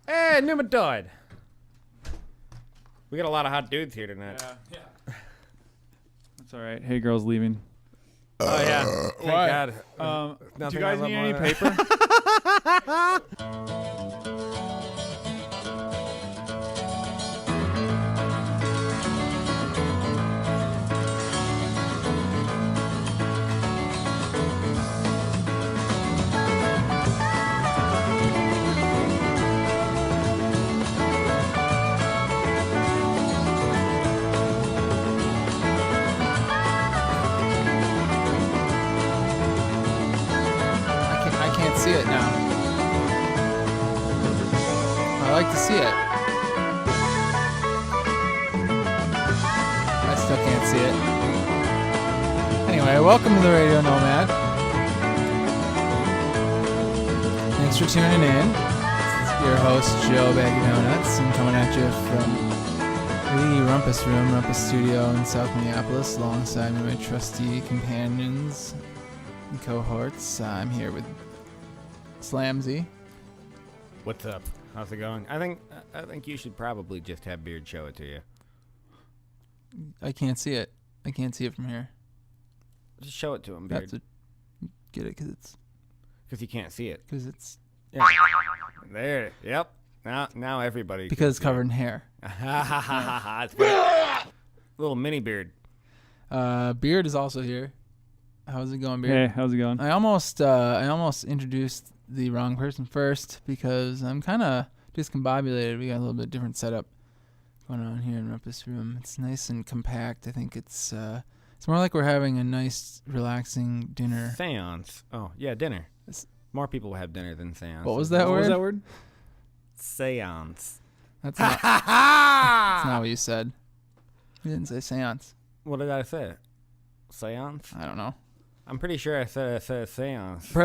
Hey, Pneumatoid. We got a lot of hot dudes here tonight. Yeah. That's all right. Hey, girl's leaving. Oh, yeah. Thank God. Do you guys need any paper? See it now. I like to see it. I still can't see it. Anyway, welcome to the Radio Nomad. Thanks for tuning in. It's your host, Joe Baggy Donuts. I'm coming at you from the Rumpus Studio in South Minneapolis, alongside my trusty companions and cohorts. I'm here with Slamzy. What's up? How's it going? I think you should probably just have Beard show it to you. I can't see it. I can't see it from here. Just show it to him, Beard. Get it because you can't see it. Because it's... Yeah. There. Yep. Now everybody... Because it's covered in hair. It's funny. Little mini Beard. Beard is also here. How's it going, Beard? Hey, how's it going? I almost introduced the wrong person first because I'm kind of discombobulated. We got a little bit different setup going on here in Rumpus Room. It's nice and compact. I think it's more like we're having a nice, relaxing dinner. Seance. Oh, yeah, dinner. More people have dinner than seance. What was that word? What was that word? Seance. That's not what you said. You didn't say seance. What did I say? Seance? I don't know. I'm pretty sure I said seance.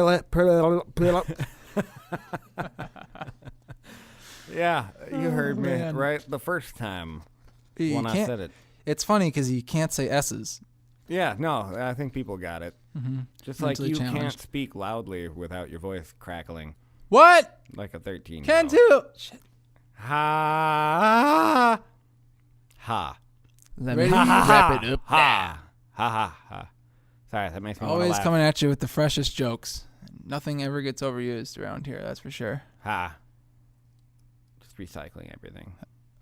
Yeah, you heard me right the first time when I said it. It's funny because you can't say S's. Yeah, no, I think people got it. Mm-hmm. Just like you can't speak loudly without your voice crackling. What? Like a 13-year-old. Can do. Shit. Ha. Ha. Let me wrap it up. Ha. Ha ha ha. Sorry, that makes me always laugh. Coming at you with the freshest jokes. Nothing ever gets overused around here, that's for sure. Ha. Just recycling everything.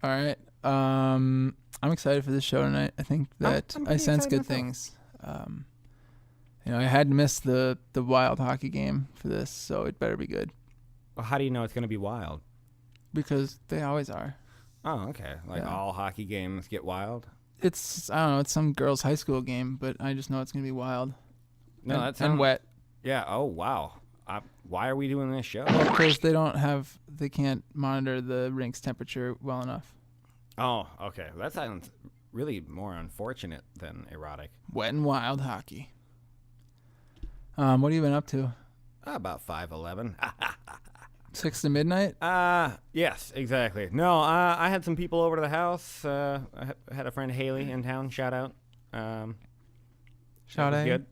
All right. I'm excited for this show tonight. I think that I sense good things. I had to miss the wild hockey game for this, so it better be good. Well, how do you know it's going to be wild? Because they always are. Oh, okay. Like all hockey games get wild? I don't know, it's some girls' high school game, but I just know it's going to be wild. No, and wet. Yeah, oh, wow. Why are we doing this show? Well, because they can't monitor the rink's temperature well enough. Oh, okay. That sounds really more unfortunate than erotic. Wet and wild hockey. What have you been up to? About 5:11. 6 to midnight? Yes, exactly. No, I had some people over to the house. I had a friend, Haley, in town. Shout out. Shout out. Good.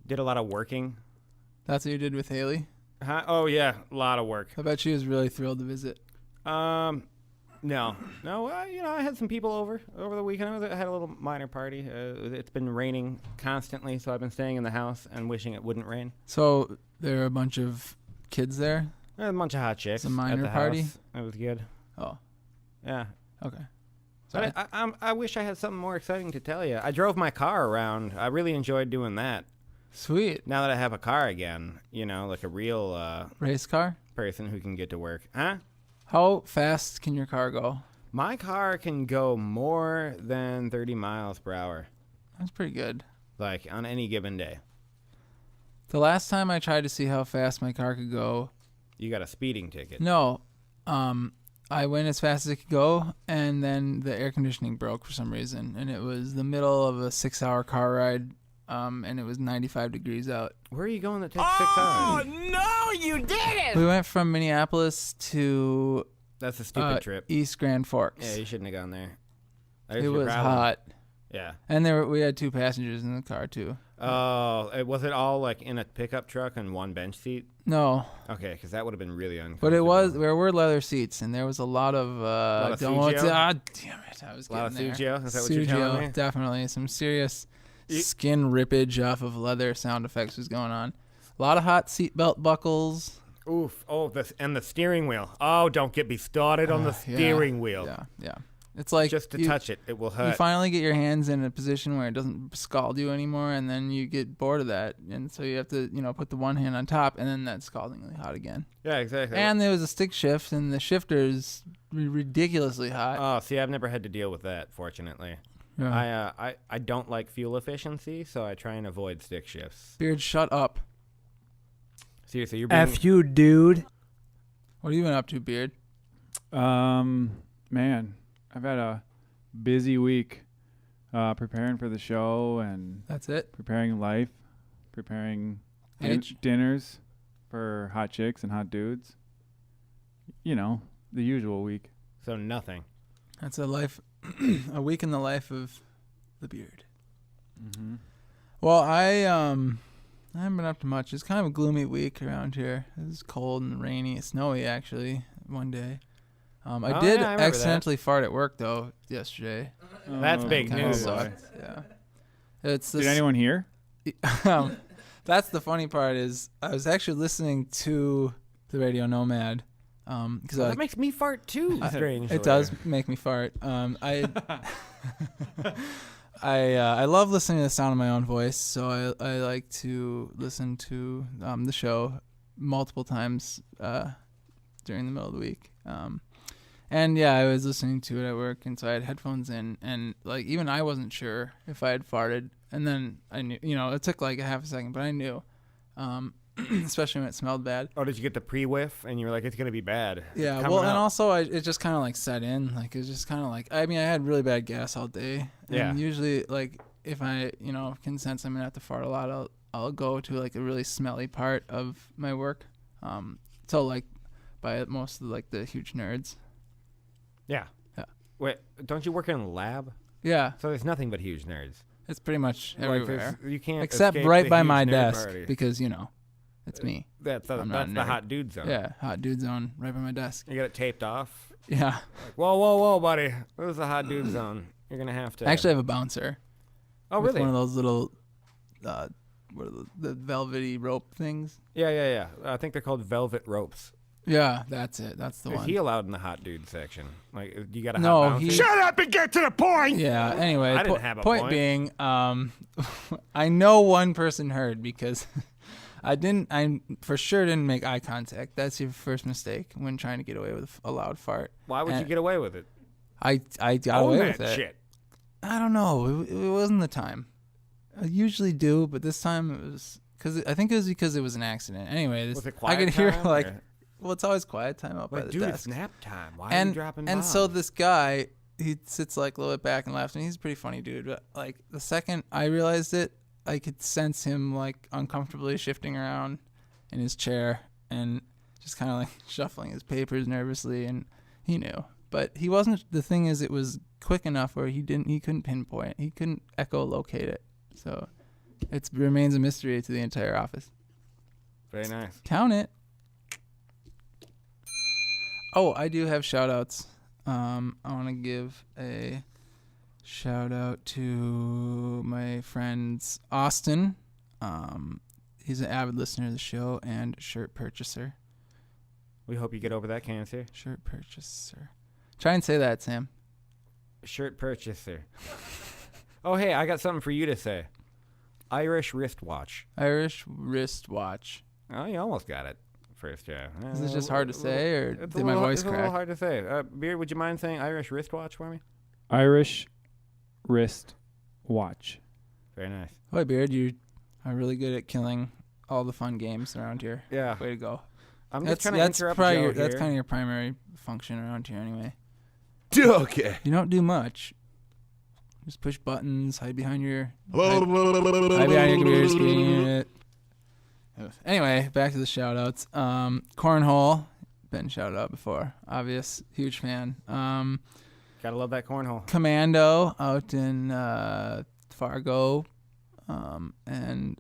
Did a lot of working. That's what you did with Haley? Huh? Oh, yeah. A lot of work. I bet she was really thrilled to visit. No. I had some people over the weekend. I had a little minor party. It's been raining constantly, so I've been staying in the house and wishing it wouldn't rain. So there are a bunch of kids there? A bunch of hot chicks. It's a minor at the party? House. It was good. Oh. Yeah. Okay. But I wish I had something more exciting to tell you. I drove my car around. I really enjoyed doing that. Sweet. Now that I have a car again, like a real race car person who can get to work. Huh? How fast can your car go? My car can go more than 30 miles per hour. That's pretty good. Like on any given day. The last time I tried to see how fast my car could go, you got a speeding ticket. No. I went as fast as it could go, and then the air conditioning broke for some reason, and it was the middle of a 6-hour car ride, and it was 95 degrees out. Where are you going that takes 6 hours? Oh, no, you didn't! We went from Minneapolis to... That's a stupid trip. East Grand Forks. Yeah, you shouldn't have gone there. It was hot. Yeah. And we had 2 passengers in the car too. Oh, was it all like in a pickup truck and one bench seat? No, Okay, because that would have been really uncomfortable. but there were leather seats, and there was a lot of donuts. Sugio? Ah, damn it! I was A lot of getting there. Sugio? Is that what you're telling me? Definitely some serious You- skin rippage off of leather sound effects was going on. A lot of hot seatbelt buckles. Oof. Oh, and the steering wheel. Oh, don't get me started on the steering wheel. Yeah. It's like Just to touch it, it will hurt. You finally get your hands in a position where it doesn't scald you anymore, and then you get bored of that, and so you have to, put the one hand on top, and then that's scaldingly hot again. Yeah, exactly. And there was a stick shift, and the shifter is ridiculously hot. Oh, see, I've never had to deal with that, fortunately. Yeah. I don't like fuel efficiency, so I try and avoid stick shifts. Beard, shut up. Seriously, you're being... F you, dude. What have you been up to, Beard? Man, I've had a busy week preparing for the show and That's it? preparing life, preparing H? dinners for hot chicks and hot dudes. The usual week. So nothing. That's a a week in the life of the Beard. Mm-hmm. Well, I haven't been up to much. It's kind of a gloomy week around here. It's cold and rainy, snowy actually. One day, I did I remember accidentally fart at work though yesterday. That's big Kinda news. sucked. Yeah, it's this, Did anyone hear? That's the funny part is I was actually listening to the Radio Nomad because That makes me fart too, strangely. it does make me fart. I love listening to the sound of my own voice, so I like to listen to the show multiple times during the middle of the week. And yeah, I was listening to it at work, and so I had headphones in, and like even I wasn't sure if I had farted, and then I knew. It took like a half a second, but I knew, especially when it smelled bad. Oh, did you get the pre-whiff and you were like, it's gonna be bad? Yeah, Coming well, and up. also it just kind of like set in. Like it was just kind of like I had really bad gas all day. And Yeah. usually, like if I can sense I'm gonna have to fart a lot, I'll go to like a really smelly part of my work. So like by most of like the huge nerds. Yeah. Yeah. Wait, don't you work in a lab? Yeah, So there's nothing but huge nerds. it's pretty much Like, everywhere you can't except escape right the by huge my nerd desk party. because it's me. That's the I'm not a nerd. hot dude zone. Yeah, hot dude zone right by my desk. You got it taped off. Yeah, Like, whoa, buddy. This is the hot dude zone. You're gonna have to. I actually have a bouncer. Oh, with really? One of those little, what are the velvety rope things? Yeah. I think they're called velvet ropes. Yeah, that's it. That's the Is one. he allowed in the hot dude section? Like, you got a No, hot bouncer? he- Shut up and get to the point. Yeah. Anyway, I didn't have a point point. being, I know one person heard because I for sure didn't make eye contact. That's your first mistake when trying to get away with a loud fart. Why would you And get away with it? I got Own away that with it. shit. I don't know. It wasn't the time. I usually do, but this time it was because it was an accident. Anyway, Was it I quiet could hear time, like, or- well, it's always quiet time up by Like, the dude, desk. it's nap time. Why are and you dropping and bombs? so this guy, he sits like a little bit back and laughs, and he's a pretty funny dude. But like the second I realized it, I could sense him like uncomfortably shifting around in his chair and just kind of like shuffling his papers nervously, and he knew. But he wasn't. The thing is, it was quick enough where he couldn't pinpoint. He couldn't echolocate it. So it remains a mystery to the entire office. Very nice. Count it. Oh, I do have shout outs. I want to give a shout out to my friends Austin. He's an avid listener of the show and shirt purchaser. We hope you get over that cancer. Shirt purchaser. Try and say that, Sam. Shirt purchaser. Oh, hey, I got something for you to say. Irish wristwatch. Irish wristwatch. Oh, you almost got it. First try. Is it just hard to say, or It's did my voice It's a little crack? hard to say. Beard, would you mind saying Irish wristwatch for me? Irish wrist watch. Very nice. Boy, Beard, you are really good at killing all the fun games around here. Yeah. Way to go. I'm just trying to interrupt Joe here. That's kind of your primary function around here anyway. Okay. You don't do much. Just push buttons, hide behind your computer screen. Anyway, back to the shout outs. Cornhole, been shouted out before. Obvious, huge fan. Gotta love that cornhole. Commando out in Fargo, and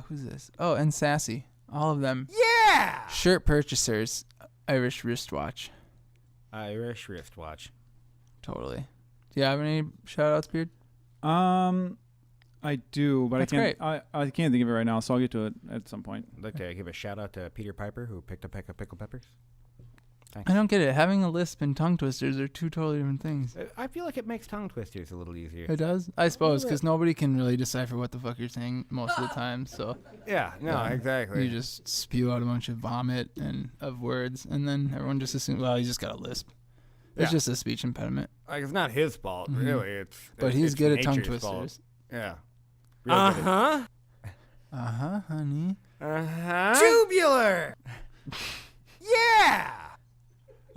who's this? Oh, and Sassy. All of them. Yeah! Shirt purchasers. Irish wristwatch. Irish wristwatch. Totally. Do you have any shout-outs, Beard? I do, but That's I can't. great. I can't think of it right now, so I'll get to it at some point. I'd like to give a shout out to Peter Piper, who picked a peck of pickle peppers. Thanks. I don't get it. Having a lisp and tongue twisters are two totally different things. I feel like it makes tongue twisters a little easier. It does? I suppose, because nobody can really decipher what the fuck you're saying most of the time, so... Yeah, no, exactly. You just spew out a bunch of vomit and of words, and then everyone just assumes, well, he's just got a lisp. It's just a speech impediment. Like, it's not his fault, really. But he's it's good at tongue nature's fault. twisters. Yeah. Uh-huh. Uh-huh, honey. Uh-huh. Tubular. Yeah.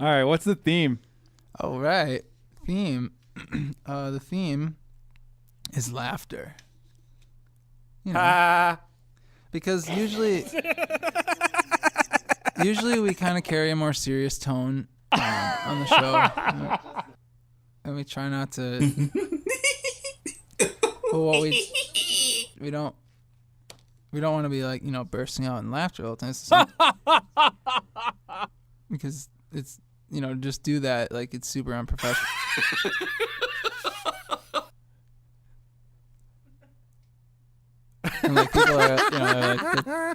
All right, what's the theme? All right. Theme. The theme is laughter. You know, because usually we kind of carry a more serious tone on the show, and we try not to. Well, we don't want to be like, you know, bursting out in laughter all the time. Because it's, you know, just do that like it's super unprofessional. And like people are, you know,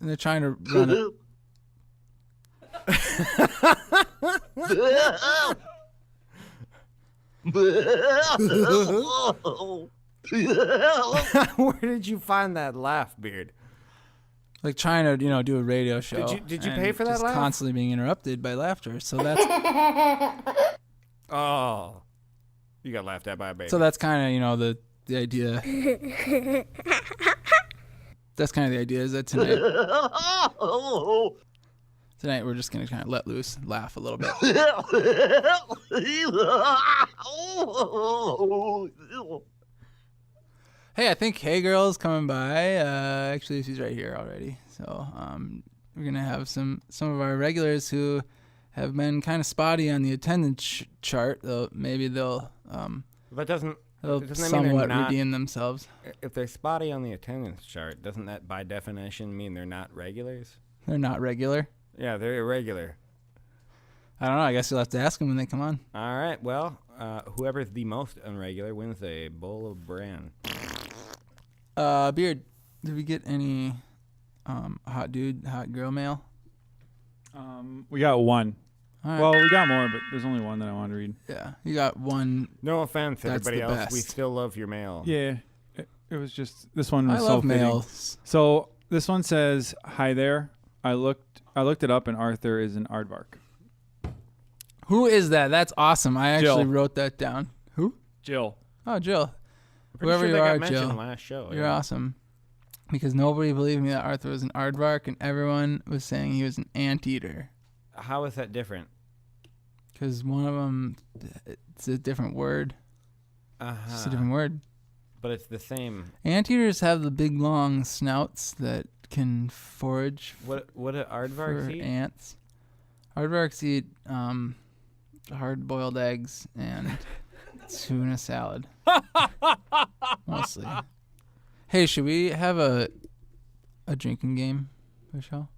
they're trying to run it. Where did you find that laugh, Beard? Like trying to, you know, do a radio show. Did you and pay for that just laugh? constantly being interrupted by laughter. So that's Oh. You got laughed at by a baby. so that's kind of, you know, the idea. That's kind of the idea is that tonight we're just going to kind of let loose, laugh a little bit. Hey, I think Hey Girl's coming by. Actually, she's right here already. So we're going to have some of our regulars who have been kind of spotty on the attendance chart. Maybe they'll That doesn't they'll doesn't that mean they're somewhat not- redeem themselves. If they're spotty on the attendance chart, doesn't that by definition mean they're not regulars? They're not regular. Yeah, they're irregular. I don't know. I guess you'll have to ask them when they come on. All right, well, whoever's the most unregular wins a bowl of bran. Beard, did we get any hot dude, hot girl mail? We got one. All right. Well, we got more, but there's only one that I want to read. Yeah, you got one. No offense, That's everybody the else. We best. still love your mail. Yeah, it was just this one I was love so fitting. mails. So this one says, "Hi there. I looked it up, and Arthur is an aardvark." Who is that? That's awesome. I actually Jill. wrote that down. Who? Jill. Oh, Jill. Pretty Whoever sure you that are, got mentioned Jill. last show. You're yeah. awesome. Because nobody believed me that Arthur was an aardvark, and everyone was saying he was an anteater. How is that different? Because one of them, it's a different word. It's a different word. But it's the same. Anteaters have the big long snouts that can forage What do for aardvarks eat? ants. Aardvarks eat hard-boiled eggs and tuna salad. Mostly. Hey, should we have a drinking game, Michelle?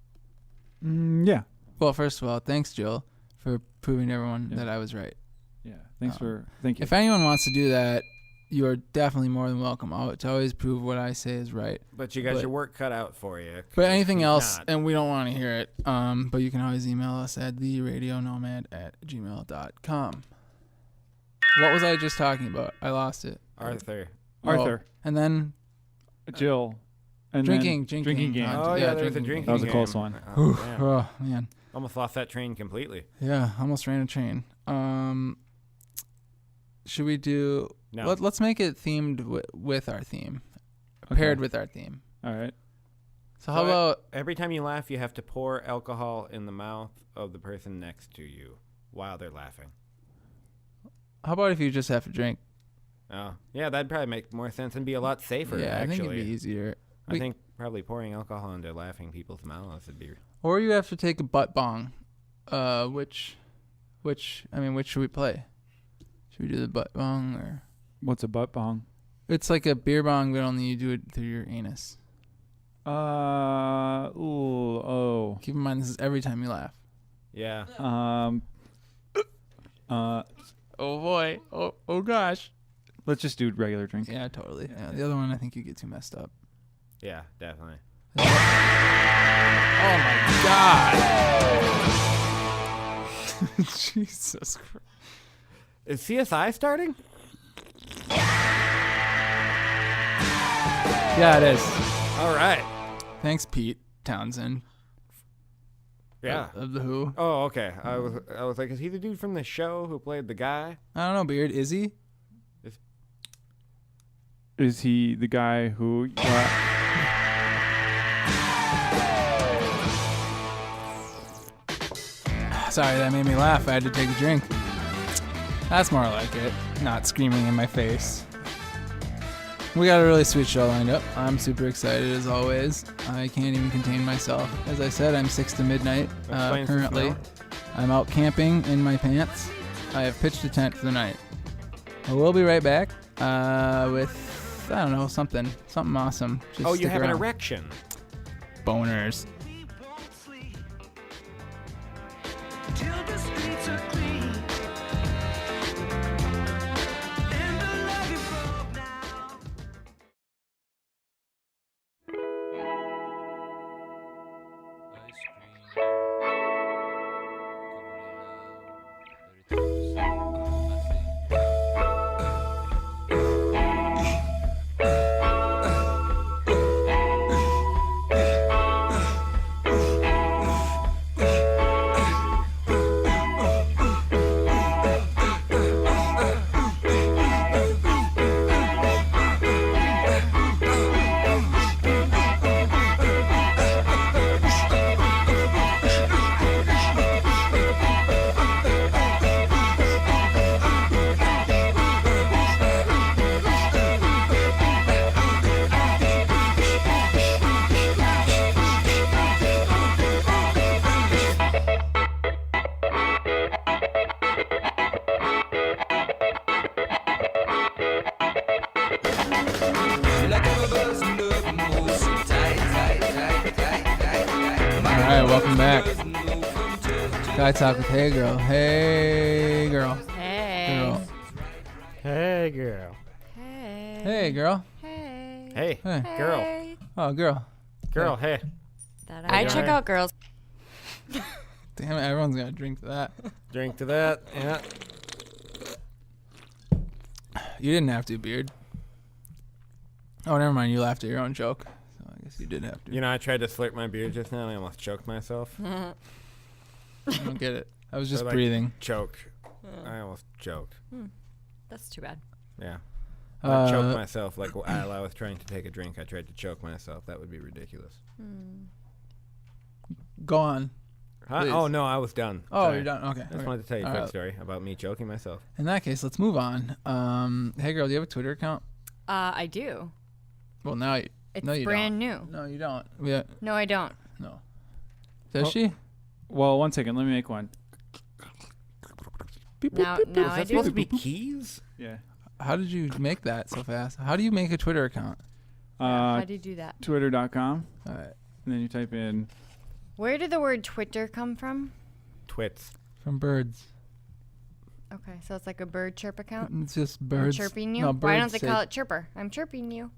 Yeah. Well, first of all, thanks, Jill, for proving to everyone that I was right. Yeah. Thank you. If anyone wants to do that, you are definitely more than welcome to always prove what I say is right. But you got But- your work cut out for you. But anything He's else, not. and we don't want to hear it, but you can always email us at theradionomad@gmail.com. What was I just talking about? I lost it. Arthur. Arthur, And then Jill, and Drinking then game. game. Oh, Yeah, yeah, there was a drinking drinking That was a game. close one. Oh, man. oh man, Almost lost that train completely. yeah, almost ran a train. Should we do? No. Let's make it themed with our theme, Okay. paired with our theme. All right. So how about Every time you laugh, you have to pour alcohol in the mouth of the person next to you while they're laughing. if you just have to drink? Oh, yeah, that'd probably make more sense and be a lot safer, Yeah, I actually. think it'd be easier. I think probably pouring alcohol into laughing people's mouths would be... Or you have to take a butt bong, which Which should we play? Should we do the butt bong or? What's a butt bong? It's like a beer bong, but only you do it through your anus. Keep in mind, this is every time you laugh. Yeah. Oh boy. Oh gosh. Let's just do regular drink. Yeah, totally. Yeah, the other one, I think you get too messed up. Yeah, definitely. Oh my god. Jesus Christ. Is CSI starting? Yeah, it is. All right. Thanks, Pete Townsend. Yeah. Of the Who. Oh, okay. I was like, is he the dude from the show who played the guy? I don't know, Beard. Is he? Is he the guy who? Sorry, that made me laugh. I had to take a drink. That's more like it. Not screaming in my face. We got a really sweet show lined up. I'm super excited as always. I can't even contain myself. As I said, I'm 6 to midnight currently. I'm out camping in my pants. I have pitched a tent for the night. We'll be right back with, I don't know, something awesome. Just Oh, you stick have around. an erection. Boners. Welcome back. Guy Talk with Hey Girl. Hey Girl. Hey. Girl. Hey, girl. Hey. Hey Girl. Hey. Hey, Hey. girl. Oh, girl. Girl, hey. I check doing? out girls. Damn it, everyone's gonna drink to that. Drink to that. Yeah. You didn't have to, Beard. Oh, never mind. You laughed at your own joke. So I guess you did have to. You know, I tried to slurp my beer just now and I almost choked myself. I don't get it. I was just Or, like, breathing. Choked. I almost choked. That's too bad. Yeah. I choked myself like while I was trying to take a drink. I tried to choke myself. That would be ridiculous. Go on. Huh? Please. Oh, no, I was done. Oh, Sorry. you're done. Okay. I just okay. wanted to tell you a All quick right. story about me choking myself. In that case, let's move on. Hey, girl, do you have a Twitter account? I do. Well, now you. It's No, you brand new. No, you don't. No, I don't. No. Does Oh. she? Well, 1 second. Let me make one. Now Is I that supposed to do. be keys? Yeah. How did you make that so fast? How do you make a Twitter account? How do you do that? Twitter.com. All right. And then you type in. Where did the word Twitter come from? Twits. From birds. Okay, so it's like a bird chirp account. It's just I'm birds. chirping you. No, Why don't birds they say- call it chirper? I'm chirping you.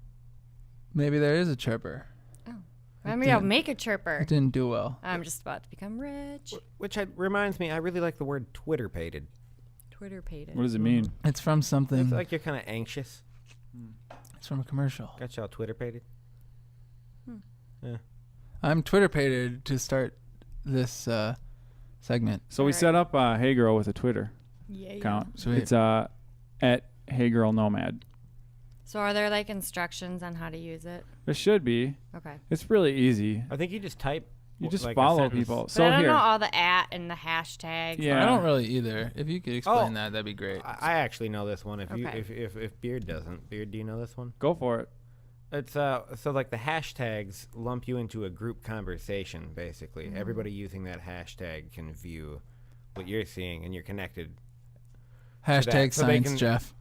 Maybe there is a chirper. Maybe I'll make a chirper. It didn't do well. I'm just about to become rich. Which reminds me, I really like the word Twitter-pated. Twitter paid it. What does it mean? It's from something. It's like you're kind of anxious. It's from a commercial. Got y'all Twitter-pated? Yeah. I'm Twitter pated to start this segment. So we Alright. set up Hey Girl with a Twitter Yeah. account. Sweet. It's at Hey Girl Nomad. So are there like instructions on how to use it? There should be. Okay. It's really easy. I think you just type. You just like a follow sentence. people. But So I don't here. know all the at and the hashtags. Yeah. I don't really either. If you could explain Oh. that, that'd be great. I actually know this one. If you Okay. if Beard doesn't. Beard, do you know this one? Go for it. It's so like the hashtags lump you into a group conversation basically. Everybody using that hashtag can view what you're seeing, and you're connected. Hashtag so they Science can- Jeff.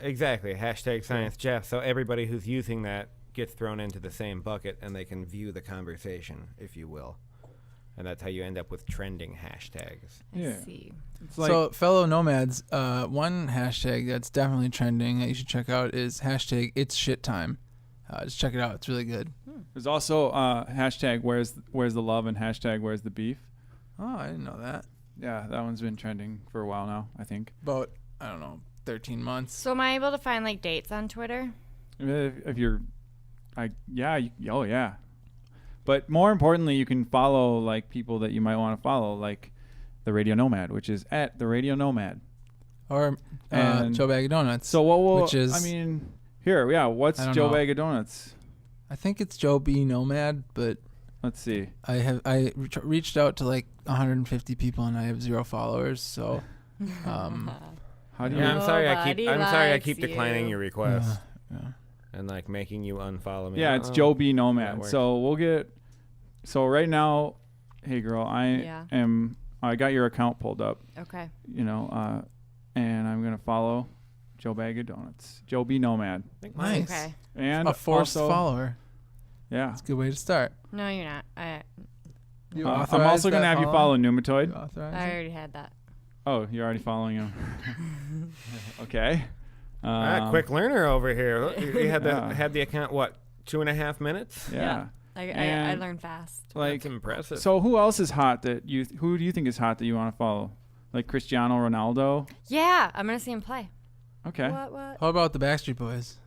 Exactly. Hashtag Science Jeff. So everybody who's using that gets thrown into the same bucket, and they can view the conversation, if you will. And that's how you end up with trending hashtags. Yeah. I see. It's like, So, fellow nomads, one hashtag that's definitely trending that you should check out is hashtag It's Shit Time. Just check it out; it's really good. there's also hashtag where's the love and hashtag where's the beef. Oh, I didn't know that. Yeah, that one's been trending for a while now, I think. About 13 months. So am I able to find like dates on Twitter? If you're, oh yeah. But more importantly, you can follow like people that you might want to follow, like the Radio Nomad, which is at the Radio Nomad. Or And Joe Bag of Donuts. So what will, which is, I mean, here, yeah, what's I don't Joe know. Bag of Donuts? I think it's Joe B Nomad, but Let's see. I reached out to like 150 people and I have 0 followers. So, How do you? Yeah, I'm sorry. Nobody I'm sorry. I likes keep declining you. your requests yeah. and like making you unfollow me. Yeah, it's Oh, Joe B that Nomad. works. So we'll get. So right now, hey girl, Yeah. I got your account pulled up. Okay. And I'm gonna follow Joe Bag of Donuts, Joe B Nomad, I think mine- Nice. Okay. and A forced also, follower. Yeah. That's a good way to start. No, you're not. You I'm authorize also gonna that have you following? follow You Pneumatoid. authorize I it? already had that. Oh, you're already following him. Okay. Quick learner over here. You had Yeah. had the account, what, 2.5 minutes? Yeah. I And, learn fast. Like, That's impressive. so who else is hot who do you think is hot that you want to follow? Like Cristiano Ronaldo? Yeah, I'm gonna see him play. Okay. What? How about the Backstreet Boys?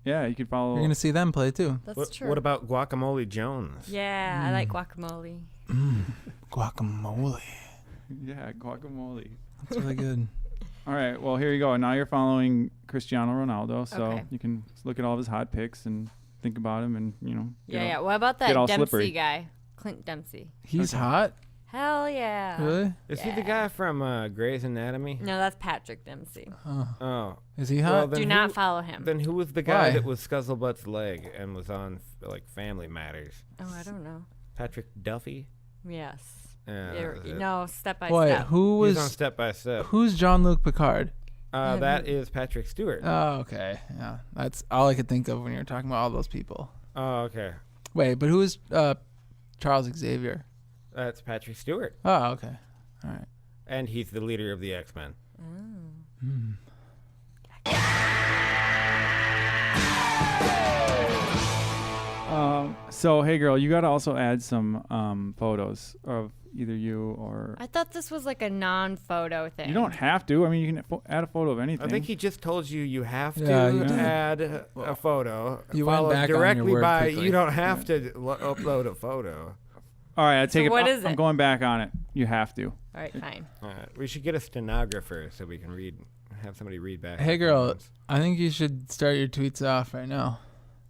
Yeah, you could follow. You're going to see them play too. That's true. What about Guacamole Jones? Yeah, I like guacamole. Guacamole. Yeah, guacamole. That's really good. All right, well, here you go. Now you're following Cristiano Ronaldo, so Okay. you can look at all of his hot pics and think about him and, Yeah. What about get that all Dempsey slippery. guy? Clint Dempsey. He's Okay. hot? Hell yeah. Really? Is he the guy from Grey's Anatomy? No, that's Patrick Dempsey. Oh. Is he Well, hot? then Do who- not follow him. Then who was the guy Why? that was Scuzzlebutt's leg and was on like Family Matters? Oh, I don't know. Patrick Duffy? Yes. Yeah, You're- that was it. no, step by Wait, step. who He's on was Step by Step. who's Jean-Luc Picard? That is Patrick Stewart. Oh, okay. Yeah. That's all I could think of when you were talking about all those people. Oh, okay. Wait, but who is Charles Xavier? That's Patrick Stewart. Oh, okay. All right. And he's the leader of the X-Men. So, hey, girl, you got to also add some photos of either you or... I thought this was like a non-photo thing. You don't have to. I mean, you can add a photo of anything. I think he just told you you have to Yeah, you did. add a photo. You went followed back on your directly word by. quickly. You don't have to upload a photo. All right, I take it. what is I'm it? going back on it. You have to. All right, fine. We should get a stenographer so we can have somebody read back. Hey, the girl, comments. I think you should start your tweets off right now.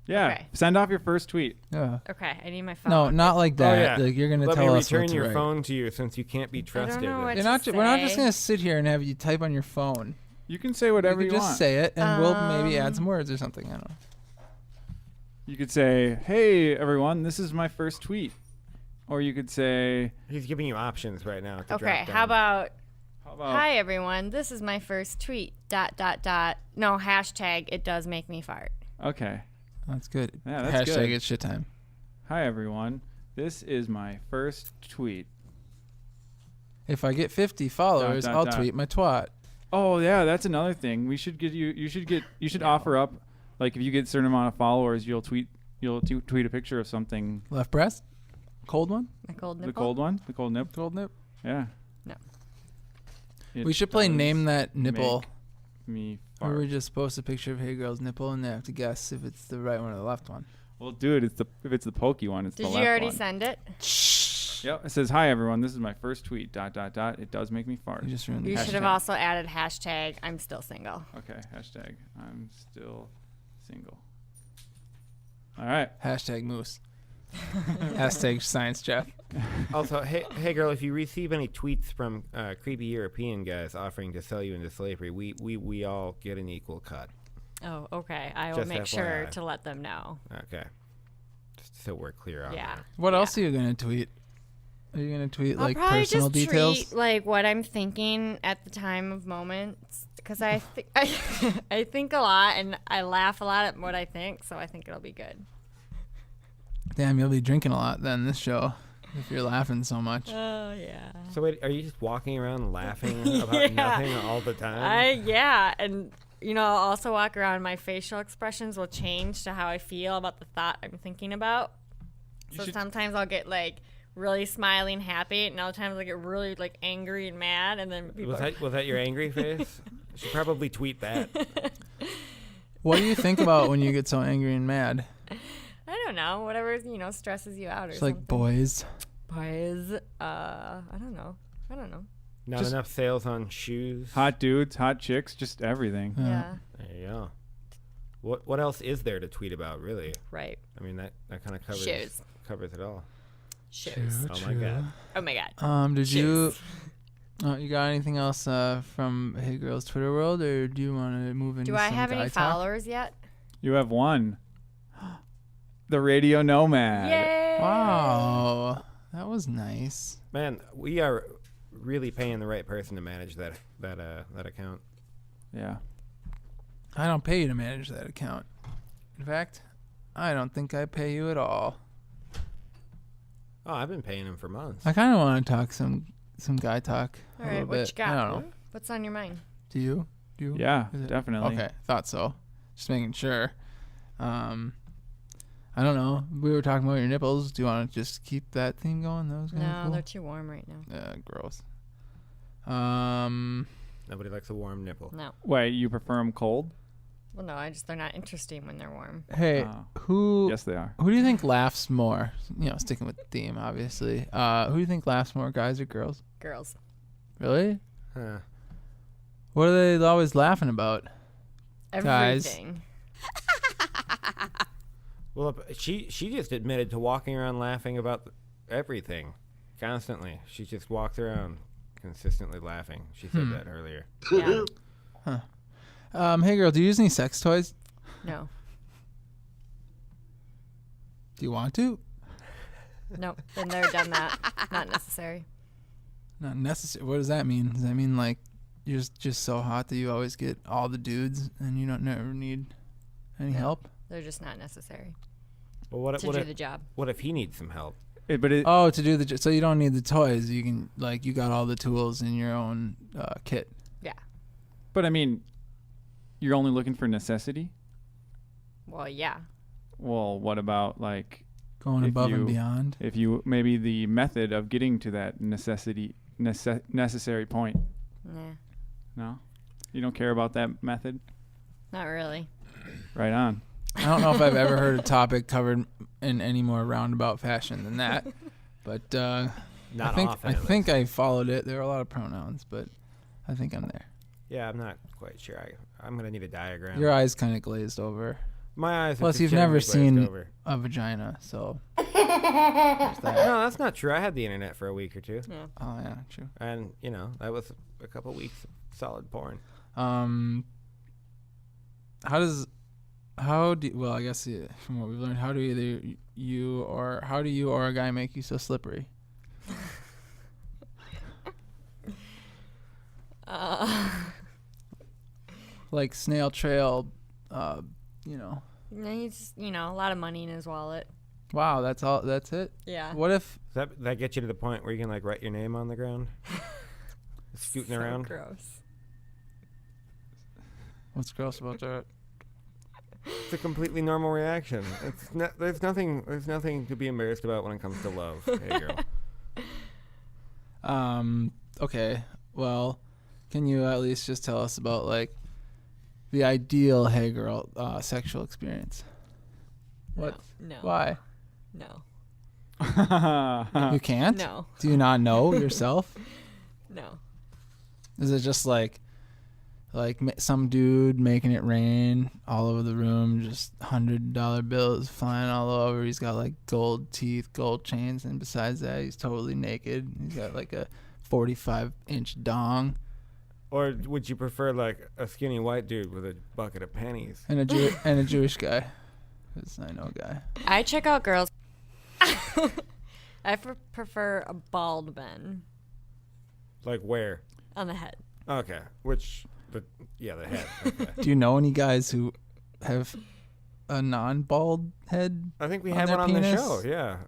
Yeah. Okay. Send off your first tweet. Yeah. Okay, I need my phone. No, not like that. Oh, yeah. Like you're gonna Let tell me us what return to your write. phone to you since you can't be trusted. know what We're to not just say. gonna sit here and have you type on your phone. You can say whatever You you could just want. say it, and we'll maybe add some words or something. I don't know. You could say, "Hey, everyone, this is my first tweet," or you could say, He's giving you options right now. To Okay, drop down. how about "How about?" hi everyone, this is my first tweet. ... No, hashtag it does make me fart. Okay. That's good. Yeah, that's Hashtag good. it's shit time. Hi, everyone. This is my first tweet. If I get 50 followers, Dot, I'll dot. tweet my twat. Oh yeah, that's another thing. We should get you. You should offer up, like if you get a certain amount of followers, you'll tweet a picture of something. Left breast? Cold one? My cold nipple. The cold one, the cold nip. Cold nip? Yeah. No. It We should play does Name That Nipple. make me Where fart. we just post a picture of Hey Girl's nipple and they have to guess if it's the right one or the left one. Well, dude, if it's the pokey one, it's Did the you left already one. send it? Yep. It says, "Hi everyone, this is my first tweet. ... It does make me fart." You just ruined the You should have Hashtag. also added hashtag I'm still single. Okay. Hashtag I'm still single. All right. Hashtag moose. Hashtag science Jeff. Also, hey, girl, if you receive any tweets from creepy European guys offering to sell you into slavery, we all get an equal cut. Oh, okay. I will Just make sure FYI. to let them know. Okay. Just so we're clear on Yeah. that. What else are you going to tweet? Are you gonna tweet I'll like probably personal just details? tweet like what I'm thinking at the time of moments, because I think a lot and I laugh a lot at what I think, so I think it'll be good. Damn, you'll be drinking a lot then this show if you're laughing so much. Oh yeah. So wait, are you just walking around laughing about nothing all the time? Yeah, and I'll also walk around. My facial expressions will change to how I feel about the thought I'm thinking about. So sometimes I'll get like really smiling, happy, and other times I get really like angry and mad. And then people Was that your angry face? You should probably tweet that. What do you think about when you get so angry and mad? I don't know, whatever stresses you out or It's something. like boys. I don't know. Not Just- enough sales on shoes. Hot dudes, hot chicks, just everything. Yeah, There you go. What else is there to tweet about, really? right. I mean, that kind of Shoes. covers it all. Shoes. Oh my god. Oh my god. Did Shoes. you got anything else from Hey Girls Twitter world, or do you want to move into Do I some have guy any talk? followers yet? You have one. The Radio Nomad. Yay! Wow, that was nice. Man, we are really paying the right person to manage that account. Yeah. I don't pay you to manage that account. In fact, I don't think I pay you at all. Oh, I've been paying him for months. I kind of want to talk some guy talk All a right, little what bit. you got? I don't know. What's on your mind? Do you? Yeah, Is it- definitely. Okay, thought so. Just making sure. I don't know. We were talking about your nipples. Do you want to just keep that theme going? That was kind of No, cool. they're too warm right now. Gross. Nobody likes a warm nipple. No. Wait, you prefer them cold? Well, no, they're not interesting when they're warm. Hey, Oh. who Yes, they are. who do you think laughs more? Sticking with the theme, obviously. Who do you think laughs more, guys or girls? Girls. Really? Huh. What are they always laughing about? Guys. Everything. Well, she just admitted to walking around laughing about everything, constantly. She just walks around consistently laughing. She said that earlier. Yeah. Hey girl, do you use any sex toys? No. Do you want to? Nope. Been there, done that. Not necessary. Not necessary. What does that mean? Does that mean like you're just so hot that you always get all the dudes and you don't never need any help? They're just not necessary Well, to do the job. what if he needs some help? Oh, to do so you don't need the toys. You can you got all the tools in your own kit. Yeah. But I mean, you're only looking for necessity? Well, yeah. Well, what about like Going If above and you- beyond. if you maybe the method of getting to that necessary point? Nah. No? You don't care about that method? Not really. Right on. I don't know if I've ever heard a topic covered in any more roundabout fashion than that. But Not I often. at think least. I followed it. There were a lot of pronouns, but I think I'm there. Yeah, I'm not quite sure. I'm gonna need a diagram. Your eyes kind of glazed over. My eyes. are Plus, just you've never generally glazed seen over. a vagina, so. No, that's not true. I had the internet for a week or two, Oh yeah, true. and that was a couple weeks of solid porn. Well, I guess from what we've learned, how do you or a guy make you so slippery? Like snail trail, No, he's, a lot of money in his wallet. Wow, that's all. That's it. Yeah. What if? Does that get you to the point where you can write your name on the ground, scooting So around? gross. What's gross about that? It's a completely normal reaction. There's nothing to be embarrassed about when it comes to love. Hey, girl. Okay. Well, can you at least just tell us about the ideal hey girl sexual experience? What? No. Why? No. You can't? No. Do you not know yourself? No. Is it just some dude making it rain all over the room, just $100 bills flying all over? He's got gold teeth, gold chains, and besides that, he's totally naked. He's got a 45-inch dong Or would you prefer a skinny white dude with a bucket of pennies? and a Jewish guy. 'Cause I know a guy. I check out girls. I prefer a bald man Like where? on the head. Okay. The head. Okay. Do you know any guys who have a non-bald head? I think we On have their one on the penis? show. Yeah.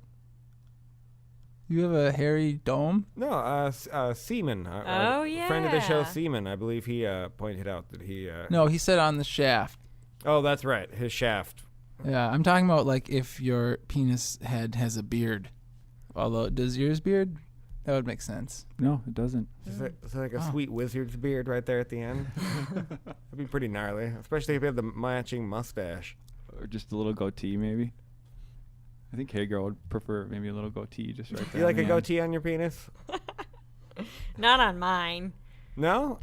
You have a hairy dome? No, Seaman. Oh, Friend of the show, yeah. Seaman. I believe he pointed out that he. No, he said on the shaft. Oh, that's right. His shaft. Yeah, I'm talking about like if your penis head has a beard. Although, does yours beard? That would make sense. No, it doesn't. It's like a sweet wizard's beard right there at the end. That'd be pretty gnarly, especially if you had the matching mustache. Or just a little goatee, maybe. I think Hey Girl would prefer maybe a little goatee just right Do there. you like on a the end. goatee on your penis? Not on mine. No?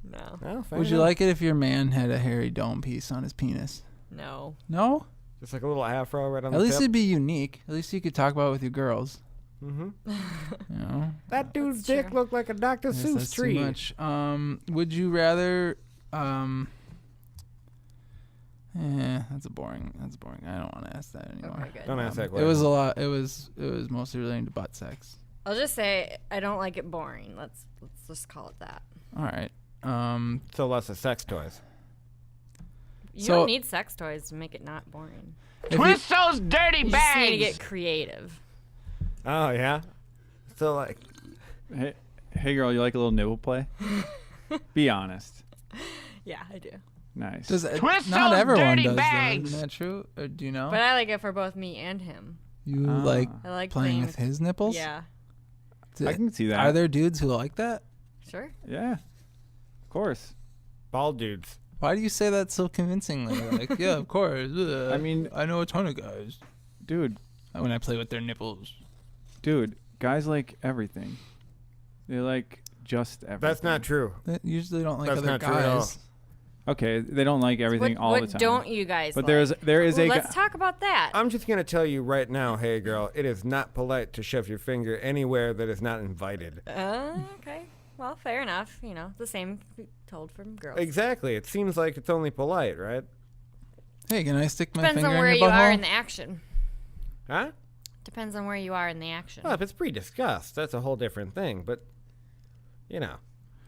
No. No, fair Would you enough. like it if your man had a hairy dome piece on his penis? No. No? Just like a little afro right on At the least tip? it'd be unique. At least you could talk about it with your girls. Mm-hmm. You know? That dude's That's dick true. looked like a Dr. I guess Seuss that's tree. too much. Would you rather? That's boring. I don't want to ask that anymore. Okay, good. Don't ask that It question. was a lot. It was mostly relating to butt sex. I'll just say I don't like it boring. Let's just call it that. All right. So less of sex toys. You So- don't need sex toys to make it not boring. if Twist those dirty You just need to bags. get creative. Oh, yeah? So, like, Hey Girl, you like a little nibble play? Be honest. Yeah, I do. Nice. Does Twist not those everyone dirty does bags. though. Isn't that true? Or do you know? But I like it for both me and him. You Ah. like I like playing with his nipples? Yeah. D- I can see that. Are there dudes who like that? Sure. Yeah. Of course. bald dudes. Why do you say that so convincingly? Like, yeah, of course. I mean, I know a ton of guys dude, when I play with their nipples. guys like everything. They like just everything. That's not true. They usually don't like That's other not true at all. guys. Okay, they don't like everything all the time. Don't you guys But like? there is Well, a let's guy. talk about that. I'm just going to tell you right now, hey girl, it is not polite to shove your finger anywhere that is not invited. Okay. Well, fair enough. You know, the same can be told from girls. Exactly. It seems like it's only polite, right? Hey, can I stick my Depends finger on where in you your are butthole? in the action. Huh? Depends on where you are in the action. Well, if it's pre-discussed, that's a whole different thing. But, you know.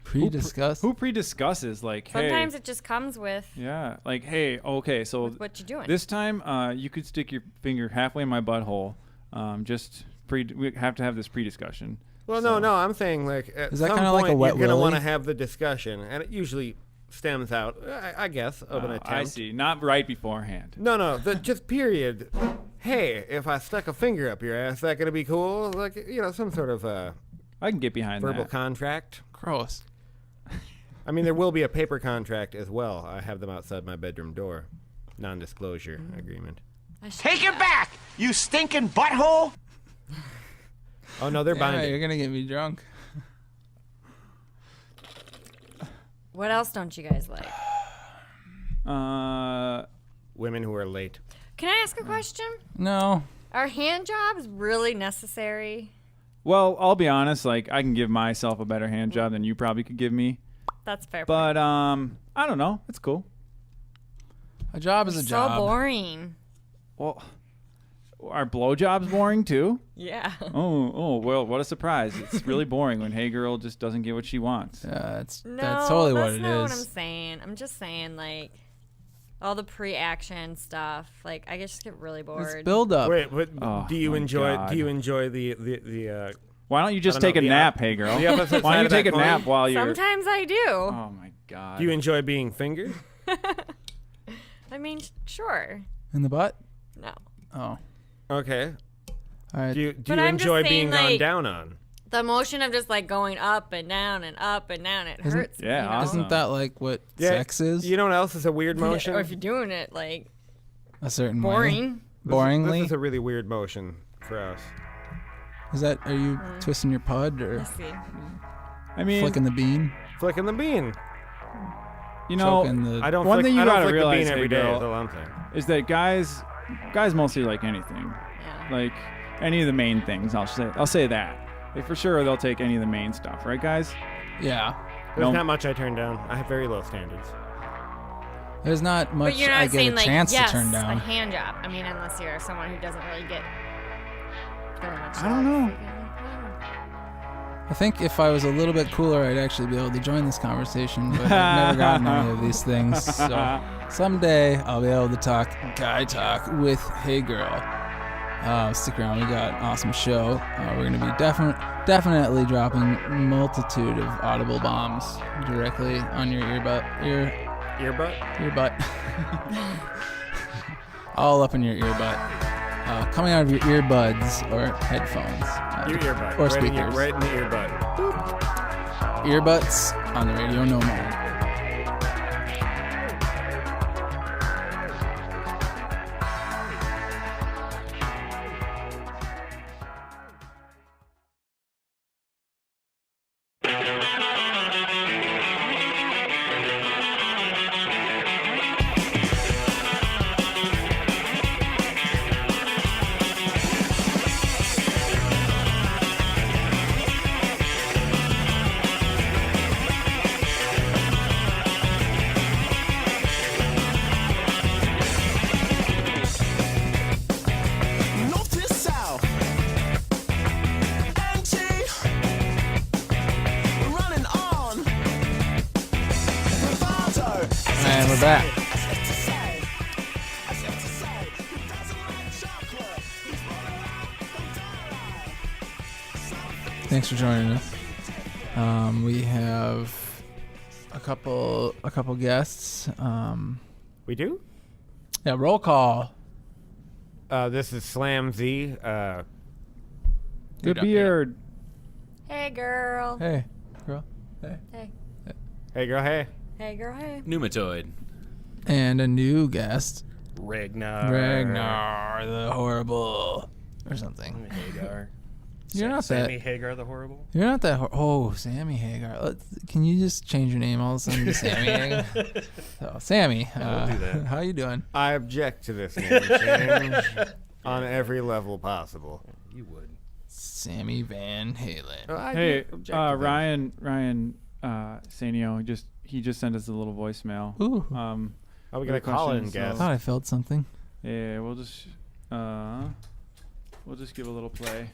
Pre-discussed. Who pre-discusses like, Sometimes hey, it just comes with yeah, like, hey, okay, so what you're doing. this time you could stick your finger halfway in my butthole. We have to have this pre-discussion. Well, So- no, I'm saying like at Is that some kinda like a point wet you're gonna want to willy? have the discussion, and it usually stems out, I guess, of an attempt. I see. Not right beforehand. No, just period. Hey, if I stuck a finger up your ass, is that gonna be cool? Like, you know, some sort of I can get behind verbal that. contract. Gross. I mean, there will be a paper contract as well. I have them outside my bedroom door. Non-disclosure agreement. Take it back, you stinking butthole. Oh no, they're Yeah, binding. you're gonna get me drunk. What else don't you guys like? Women who are late. Can I ask a question? No. Are hand jobs really necessary? Well, I'll be honest. Like, I can give myself a better hand job than you probably could give me. That's fair. But I don't know. It's cool. A job is a so job. boring. Well, are blowjobs boring too? Yeah. Oh, well, what a surprise. It's really boring when Hey Girl just doesn't get what she wants. That's No, that's totally what that's it not what I'm is. saying. I'm just saying, like, all the pre-action stuff. Like, I just get really bored. It's build up. Wait, what, Oh, do you my enjoy? God. Do you enjoy the? Why don't you just I don't take a know, the nap, op- Hey Girl? the opposite Why side don't you of that take a coin? nap while you're... Sometimes I do. Oh, my God. Do you enjoy being fingered? I mean, sure. In the butt? No. Oh. Okay. All right. Do you But I'm just enjoy saying, being gone like- down on? The motion of just, like, going up and down and up and down, it Isn't- hurts. Yeah, you know? awesome. Isn't that like what Yeah, sex is? You know what else is a weird motion? Or if you're doing it, like, A certain way. boring. Boringly. This is a really weird motion for us. Is that? Are you twisting your pud or Let's see. I mean, flicking the bean? Flicking the bean. you know, Choking the. I don't. One flick, thing you I don't gotta flick realize, the bean every hey, day. girl, Is all I'm saying. is that guys mostly like anything. Yeah. Like, any of the main things, I'll say that. Like, for sure, they'll take any of the main stuff. Right, guys? Yeah. There's No. not much I turn down. I have very low standards. There's not much But you're not I get saying, a like, chance yes, to turn a down. hand job. I mean, unless you're someone who doesn't really get Pretty much. I don't know. I think if I was a little bit cooler, I'd actually be able to join this conversation, but I've never gotten any of these things. So someday I'll be able to talk guy talk with Hey Girl. Stick around, we got an awesome show. We're going to be definitely dropping multitude of audible bombs directly on your earbutt. All up in your earbutt. Coming out of your earbuds or headphones. Your earbud. Or speakers. Right in the earbud. Earbuds on the Radio Nomad. And we're back. Thanks for joining us. We have a couple guests. We do? Yeah, roll call. This is Slam Z. Good beard. Hey, girl. Hey, girl. Hey. Hey. Hey, girl, hey. Hey, girl. Hey. Pneumatoid. And a new guest, Ragnar. the Horrible, or something. Hagar. You're not that. Sammy Hagar the Horrible. You're not that. Oh, Sammy Hagar. Can you just change your name all of a sudden to Sammy Hagar? So, Sammy, we'll do that. how you doing? I object to this name change on every level possible. You would. Sammy Van Halen. I Hey, do object to that. Ryan Sanio, he just sent us a little voicemail. Ooh. Are we going to call in, questions, I guys? thought I felt something. Yeah, we'll just give a little play.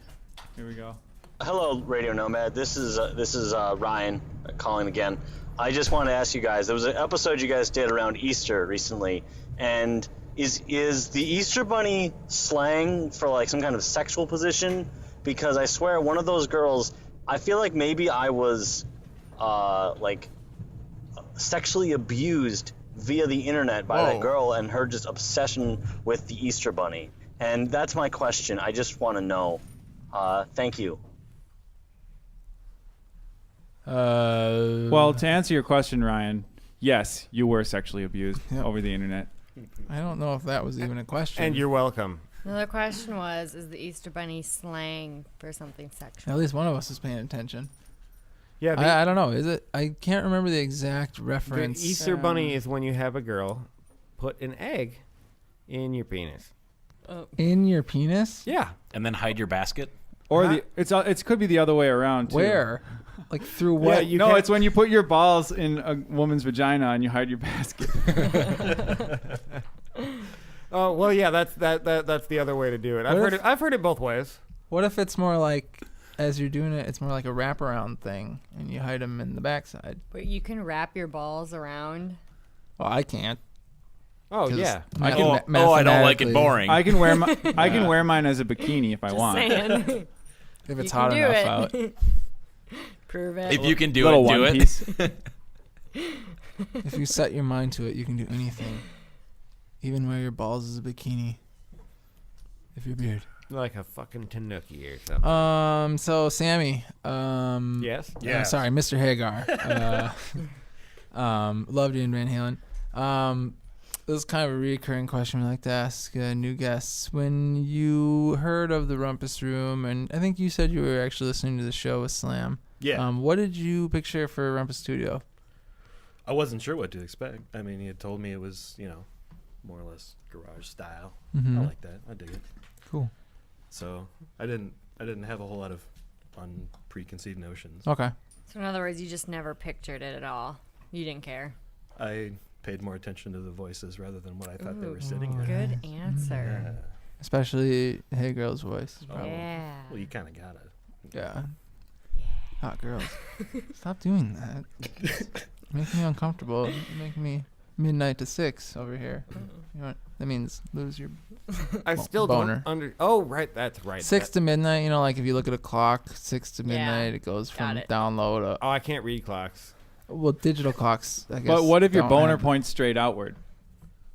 Here we go. Hello, Radio Nomad. This is Ryan calling again. I just want to ask you guys. There was an episode you guys did around Easter recently, and is the Easter Bunny slang for like some kind of sexual position? Because I swear, one of those girls, I feel like maybe I was like sexually abused via the internet by that girl and her just obsession with the Easter Bunny. And that's my question. I just want to know. Thank you. Well, to answer your question, Ryan, yes, you were sexually abused Yep. over the internet. I don't know if that was even a question. And you're welcome. Another question was, is the Easter Bunny slang for something sexual? At least one of us is paying attention. Yeah, I don't know. Is it? I can't remember the exact the reference. Easter Bunny is when you have a girl put an egg in your penis. In your penis? Yeah. And then hide your basket. Or it could be the other way around too. Where? Like through what? you No, can't- it's when you put your balls in a woman's vagina and you hide your basket. Oh well, yeah. That's the other way to do it. I've heard it both ways. What if it's more like, as you're doing it, it's more like a wraparound thing, and you hide them in the backside? But you can wrap your balls around. Well, I can't. Oh 'cause yeah. I don't like it mathematically, boring. I can wear mine as a bikini if I want. Saying. If it's You hot can do enough it. out. Prove it. If you can do Little it, do one it. piece. If you set your mind to it, you can do anything. Even wear your balls as a bikini. If you're beard. Like a fucking tanuki or something. So Sammy, Yes. sorry, Mr. Hagar. Loved you in Van Halen. This is kind of a recurring question we like to ask new guests. When you heard of the Rumpus Room, and I think you said you were actually listening to the show with Slam. Yeah. What did you picture for Rumpus Studio? I wasn't sure what to expect. I mean, he had told me it was, more or less garage style. Mhm. I like that. I dig it. Cool. So I didn't have a whole lot of preconceived notions. Okay. So in other words, you just never pictured it at all. You didn't care. I paid more attention to the voices rather than what I thought they were sitting in. Good answer. Yeah. especially Hey Girl's voice. Is probably, Yeah. Well, you kind of got it. yeah. Hot girls. Stop doing that. Making me uncomfortable. Making me midnight to 6 over here. You know what? That means lose your I still boner. don't under. Oh, right. That's right. 6 to midnight. You know, like if you look at a clock, 6 to midnight, it goes from it. down low to. Oh, I can't read clocks. Well, digital clocks, I guess. But what if your don't boner have- points straight outward?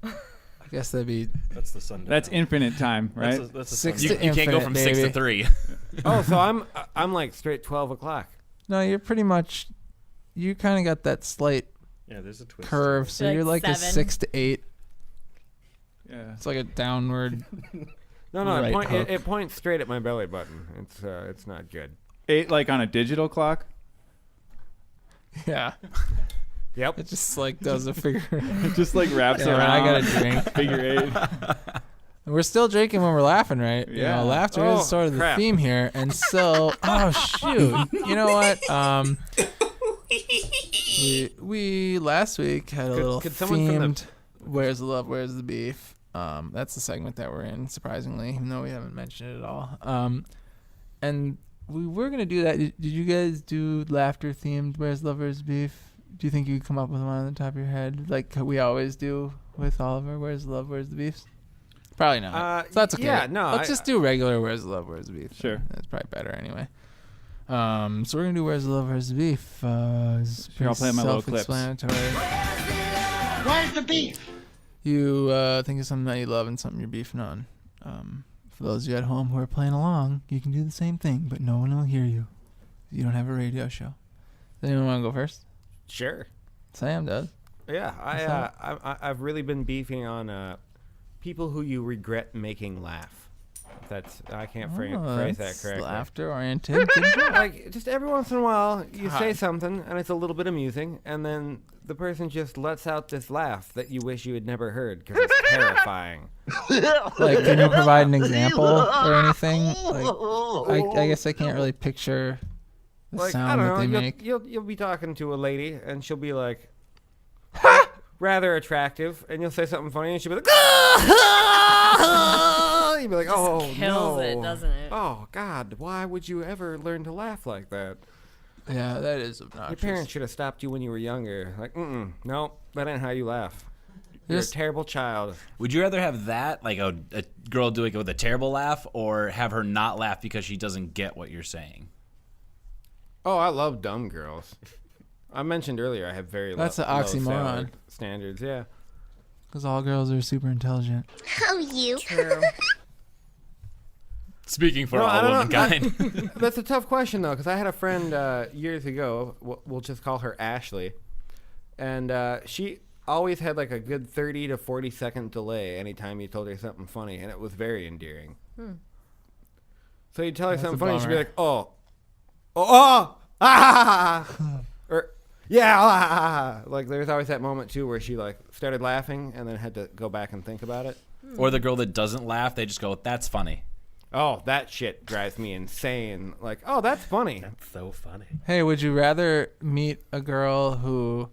I guess that'd be That's the sundown. That's infinite time, right? That's a 6 sundown. to You can't go infinite, from baby. 6 to 3. Oh, so I'm like straight 12 o'clock. No, you're pretty much. You kind of got that slight Yeah, there's a twist. curve, so Like you're like a 7. 6 to 8. Yeah. It's like a downward. No, Right hook. it points straight at my belly button. It's not good. 8 like on a digital clock? Yeah. Yep. It just like does a figure. It just like wraps Yeah, around. I got a drink. Figure 8. We're still drinking when we're laughing, right? You Yeah. know, laughter Oh, is sort of crap. the theme here. And so, oh shoot, you know what? We last week had a little could someone from the- themed "Where's the Love, Where's the Beef." That's the segment that we're in, surprisingly, even though we haven't mentioned it at all. And we were gonna do that. Did you guys do laughter themed "Where's the Love, Where's the Beef"? Do you think you could come up with one on the top of your head, like we always do with Oliver? Where's the love? Where's the beefs? Probably not. So that's okay. yeah, no, Let's just do regular. Where's the love? Where's the beef? Sure. That's probably better anyway. So we're gonna do Where's the Love? Where's the Beef? Sure, I'll play my little clips. Self-explanatory. Where's the beef? You think of something that you love and something you're beefing on. For those of you at home who are playing along, you can do the same thing, but no one will hear you. You don't have a radio show. Does anyone want to go first? Sure. Sam does. Yeah, I've really been beefing on people who you regret making laugh. I can't phrase that that's correctly. Laughter oriented. Good job. Like just every once in a while, you say something and it's a little bit amusing, and then the person just lets out this laugh that you wish you had never heard because it's terrifying. Like, can you provide an example or anything? Like, I guess I can't really picture the Like I sound don't that they know, make. you'll be talking to a lady and she'll be like rather attractive, and you'll say something funny and she'll be like, you'll be like, oh Kills no, it, doesn't it? Oh God, why would you ever learn to laugh like that? Yeah, that is obnoxious. Your parents should have stopped you when you were younger. Like, no, that ain't how you laugh. You're a terrible child. Would you rather have that, like a girl doing it with a terrible laugh, or have her not laugh because she doesn't get what you're saying? Oh, I love dumb girls. I mentioned earlier I have very That's low, an oxymoron. low salad standards. Yeah. Because all girls are super intelligent. Oh, you. True. Speaking for No, I all don't know. womankind. That's a tough question though, because I had a friend years ago. We'll just call her Ashley, and she always had like a good 30 to 40 second delay anytime you told her something funny, and it was very endearing. So you'd tell her That's something a funny, and she'd be bummer. like, or yeah, like there's always that moment too where she like started laughing and then had to go back and think about it. Or the girl that doesn't laugh, they just go, "That's funny." Oh, that shit drives me insane. Like, oh, that's funny. That's so funny. Hey, would you rather meet a girl who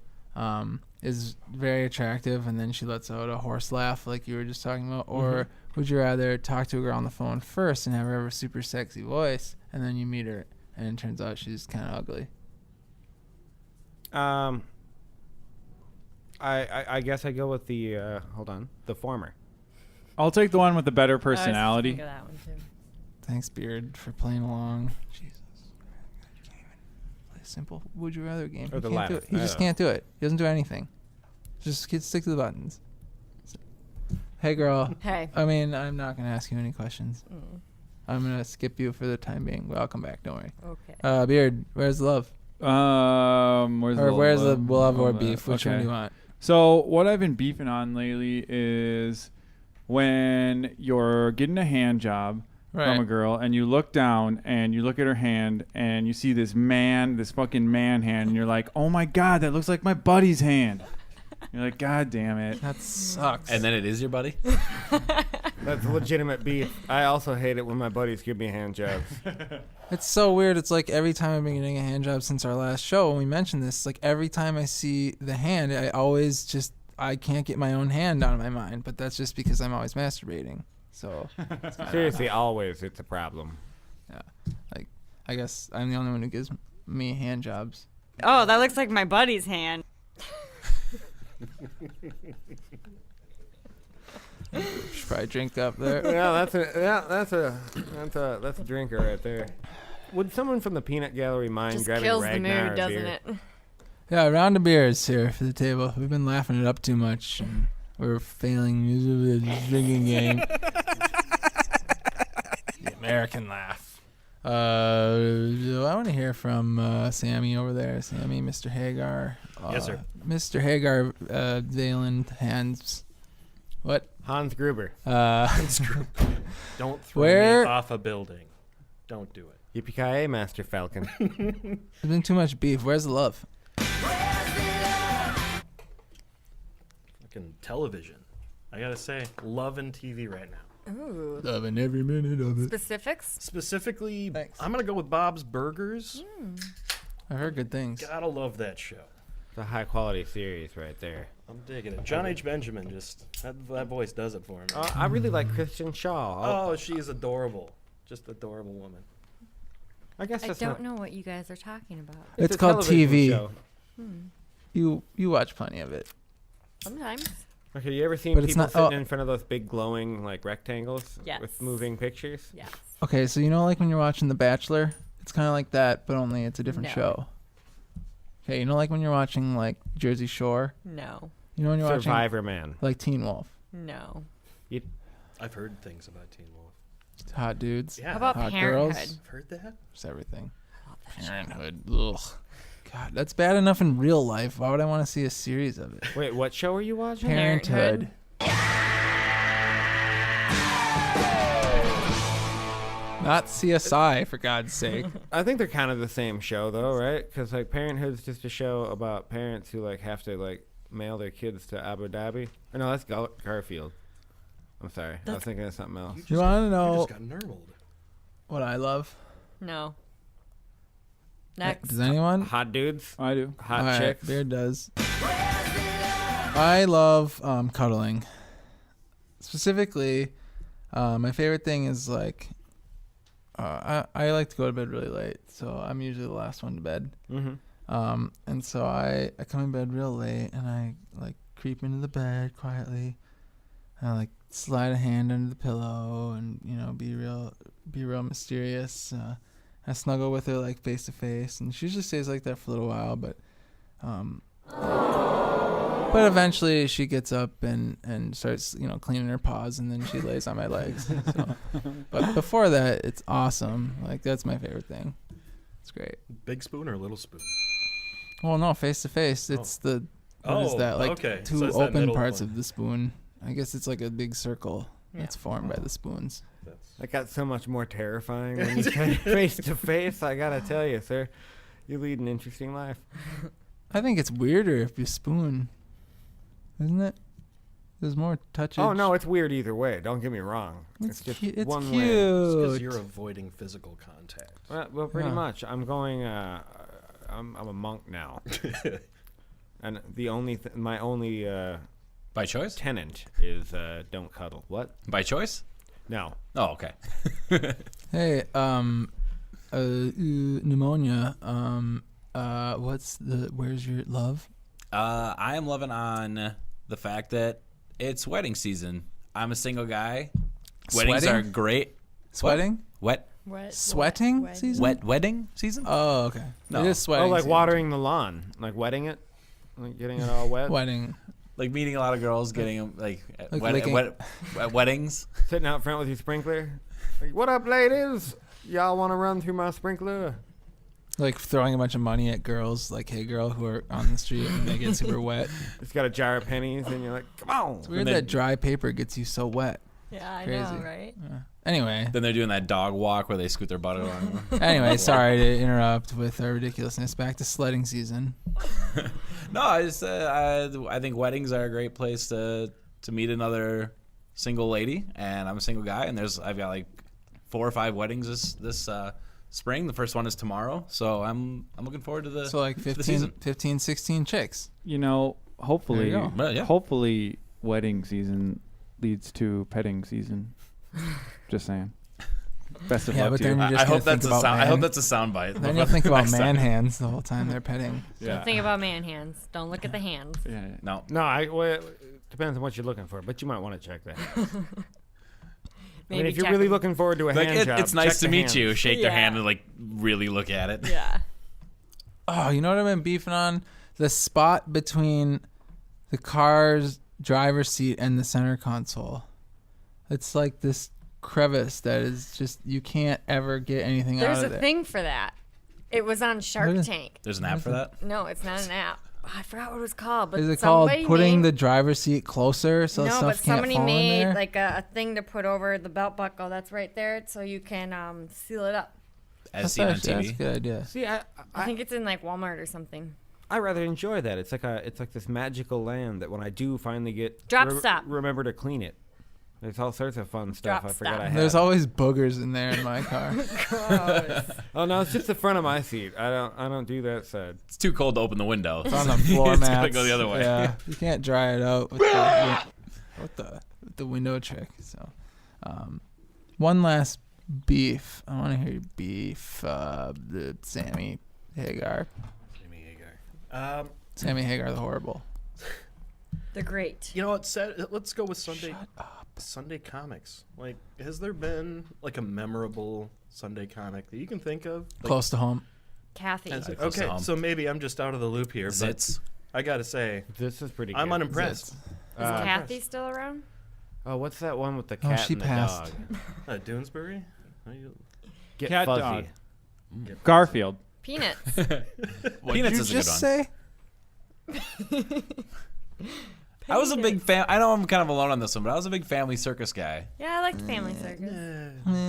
is very attractive and then she lets out a horse laugh like you were just talking about? Or would you rather talk to a girl on the phone first and have her have a super sexy voice and then you meet her and it turns out she's kind of ugly? I guess I go with the the former. I'll take the one with the better I was thinking personality. of that one too. Thanks, Beard, for playing along. Jesus. You can't even play a simple would you rather game. Or He the can't do laugh. it. He just can't do it. He doesn't do anything. Just stick to the buttons. Hey, girl. Hey. I mean, I'm not going to ask you any questions. I'm going to skip you for the time being, but I'll come back. Don't worry. Okay. Beard, where's the love? Where's the love or beef? Which one do you want? So what I've been beefing on lately is when you're getting a hand job from a girl and you look down and you look at her hand and you see this fucking man hand and you're like, oh my God, that looks like my buddy's hand. You're like, God damn it. That sucks. And then it is your buddy? That's legitimate beef. I also hate it when my buddies give me hand jobs. It's so weird. It's like every time I've been getting a hand job since our last show, when we mentioned this, like every time I see the hand, I always I can't get my own hand out of my mind. But that's just because I'm always masturbating. So Seriously, always it's a problem. yeah, like I guess I'm the only one who gives me hand jobs. Oh, that looks like my buddy's hand. Should probably drink up there. That's a drinker right there. Would someone from the Peanut Gallery mind Just grabbing kills the Ragnar mood, a doesn't beer? it? Yeah, a round of beers here for the table. We've been laughing it up too much, and we're failing miserably at the drinking game. The American laugh. I want to hear from Sammy over there. Sammy, Mr. Hagar. Yes, sir. Mr. Hagar, Valen, Hans. What? Hans Gruber. Don't throw Where- me off a building. Don't do it. Yippee-ki-yay, Master Falcon. There's been too much beef. Where's the love? Fucking television. I gotta say, loving TV right now. Ooh. Loving every minute of it. Specifics? Specifically, Thanks. I'm gonna go with Bob's Burgers. I heard good things. Gotta love that show. It's a high-quality series right there. I'm digging it. John H. Benjamin that voice does it for me. I really like Christian Shaw. Oh, she is adorable. Just adorable woman. I guess I that's don't not. know what you guys are talking about. It's a called television TV. show. You watch plenty of it. Sometimes. Okay, you ever seen But it's people not- sitting oh. in front of those big glowing like rectangles Yes. with moving pictures? Yes. Okay, so you know like when you're watching The Bachelor? It's kind of like that, but only it's a different No. show. Okay, you know like when you're watching like Jersey Shore? No. You know when you're watching Survivor Man. like Teen Wolf? No. I've heard things about Teen Wolf. Hot dudes. Yeah. How about Hot Parenthood? girls. I've heard that? Just everything. Parenthood. Ugh. God, that's bad enough in real life. Why would I want to see a series of it? Wait, what show are you watching? Parenthood. Not CSI, for God's sake. I think they're kind of the same show though, right? Because like Parenthood's just a show about parents who like have to like mail their kids to Abu Dhabi. Or no, that's Garfield. I'm sorry, I was thinking of something else. You want to You know just got nurgled. what I love? No. Next. Does anyone? Hot dudes, I do. hot All right, chicks. Beard does. I love cuddling. Specifically, my favorite thing is like I like to go to bed really late, so I'm usually the last one to bed. Mm-hmm. And so I come in bed real late, and I like creep into the bed quietly. And I like slide a hand under the pillow, and be real mysterious. I snuggle with her like face to face, and she usually stays like that for a little while, but eventually she gets up and starts cleaning her paws, and then she lays on my legs. So. But before that, it's awesome. Like that's my favorite thing. It's great. Big spoon or little spoon? Well, no, face to face. It's what is that? Like okay. two So it's that open middle parts one. of the spoon. I guess it's like a big circle that's formed by the spoons. That got so much more terrifying when you try face to face. I gotta tell you, sir, you lead an interesting life. I think it's weirder if you spoon, isn't it? There's more touches. Oh no, it's weird either way. Don't get me wrong. It's just It's one cute. way. Because you're avoiding physical contact. Well, pretty Yeah. much. I'm going. I'm a monk now, and my only By choice? tenant is don't cuddle. What? By choice? No. Oh, okay. Hey, pneumonia. Where's your love? I am loving on the fact that it's wedding season. I'm a single guy. Weddings Sweating? are great. Sweating? What? Sweating What? season? Wedding season? Oh, okay. No. It is sweating. Oh, like season. watering the lawn, like wetting it, like getting it all wet. Wedding. Like meeting a lot of girls, getting them like at licking. at weddings. Sitting out front with your sprinkler. Like, what up, ladies? Y'all want to run through my sprinkler? Like throwing a bunch of money at girls, like hey girl, who are on the street and they get super wet. It's got a jar of pennies, and you're like, come on. It's weird then- that dry paper gets you so wet. Yeah, I Crazy. know, right? Anyway, Then they're doing that dog walk where they scoot their butt along. sorry to interrupt with our ridiculousness. Back to sledding season. No, I just I think weddings are a great place to meet another single lady, and I'm a single guy, and I've got like 4 or 5 weddings this spring. The first one is tomorrow, so I'm looking forward to the So like to the season. 15, 16 chicks. Hopefully, There you go. Well, yeah. hopefully, wedding season leads to petting season. Just saying. Best of Yeah, luck but to you. then you're just I gonna hope that's think a about sound. I man- hope that's a soundbite. Then you'll think about man hands the whole time they're petting. Don't think about man hands. Don't look at the hands. Yeah. No. No, well, it depends on what you're looking for, but you might want to check that. I mean, Maybe if you're check really them. looking forward to a Like hand job, it's nice check to the meet hands. you. Shake their Yeah. hand and like really look at it. Yeah. Oh, you know what I've been beefing on? The spot between the car's driver's seat and the center console. It's like this crevice that is just, you can't ever get anything There's out a of it. thing for that. It was on Shark What is- Tank. There's an app for that. No, it's not an app. I forgot what it was called. But Is it called somebody putting the made- driver's seat closer so No, stuff but can't somebody fall in made there? like a thing to put over the belt buckle that's right there, so you can seal it up. As seen on That's a TV. good idea. See, I think it's in like Walmart or something. I rather enjoy that. It's like this magical land that when I do finally get Drop stop. remember to clean it. There's all sorts of fun stuff Drop I forgot stop. I had. There's always boogers in there in my car. Oh no, it's just the front of my seat. I don't do that side. It's too cold to open the window. It's on the floor It's mats. gotta go the other way. Yeah, you can't dry it out with the window trick. So, one last beef. I want to hear your beef. The Sammy Hagar. Sammy Hagar. Sammy Hagar the Horrible. The Great. You know what? Let's go with Sunday. Sunday comics. Like, has there been like a memorable Sunday comic that you can think of? Like, Close to home. Kathy. has it- Close to okay, home. so maybe I'm just out of the loop here. Zits. But I gotta say, This is pretty good. I'm unimpressed. Is Kathy still around? Oh, what's that one with the Oh, cat she and passed. the dog? Doonesbury. How you- Get Cat fuzzy. dog. Garfield. Peanuts. Peanuts is a good one. say? I was a big fan. I know I'm kind of alone on this one, but I was a big Family Circus guy. Yeah, I liked Family Circus.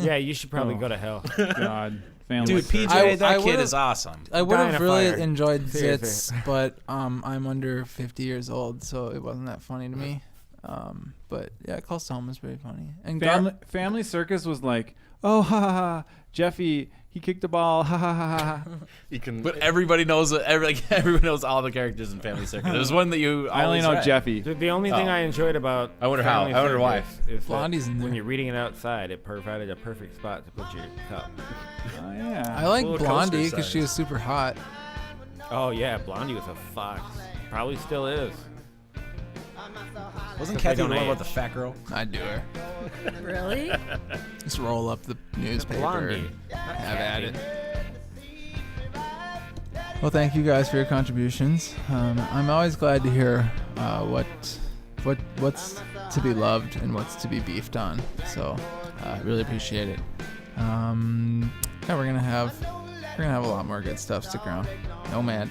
Yeah, you should probably Oh. go to hell. God. Family. Dude, PJ, I that kid would've- is awesome. I would Dying have of really fire. enjoyed Seriously. Zits, but I'm under 50 years old, so it wasn't that funny to me. But yeah, Close to Home was pretty funny. And Family Circus was like, oh, ha ha ha. Jeffy, he kicked the ball. Ha ha ha ha. You can. But everybody knows everyone knows all the characters in Family Circus. There's one that you I only always know read. Jeffy. The only thing Oh. I enjoyed about I wonder how. Family I wonder why. Circus is that Blondie's in when there. you're reading it outside, it provided a perfect spot to put your cup. Oh, yeah. I like Little Blondie coaster because she size. was super hot. Oh yeah, Blondie was a fox. Probably still is. Wasn't Except Kathy they the don't one age. about the fat girl? I'd do her. Really? Just roll up the newspaper. Blondie. Have at it. Well, thank you guys for your contributions. I'm always glad to hear what's to be loved and what's to be beefed on. So, really appreciate it. Yeah, we're gonna have a lot more good stuff. Stick around. Nomad.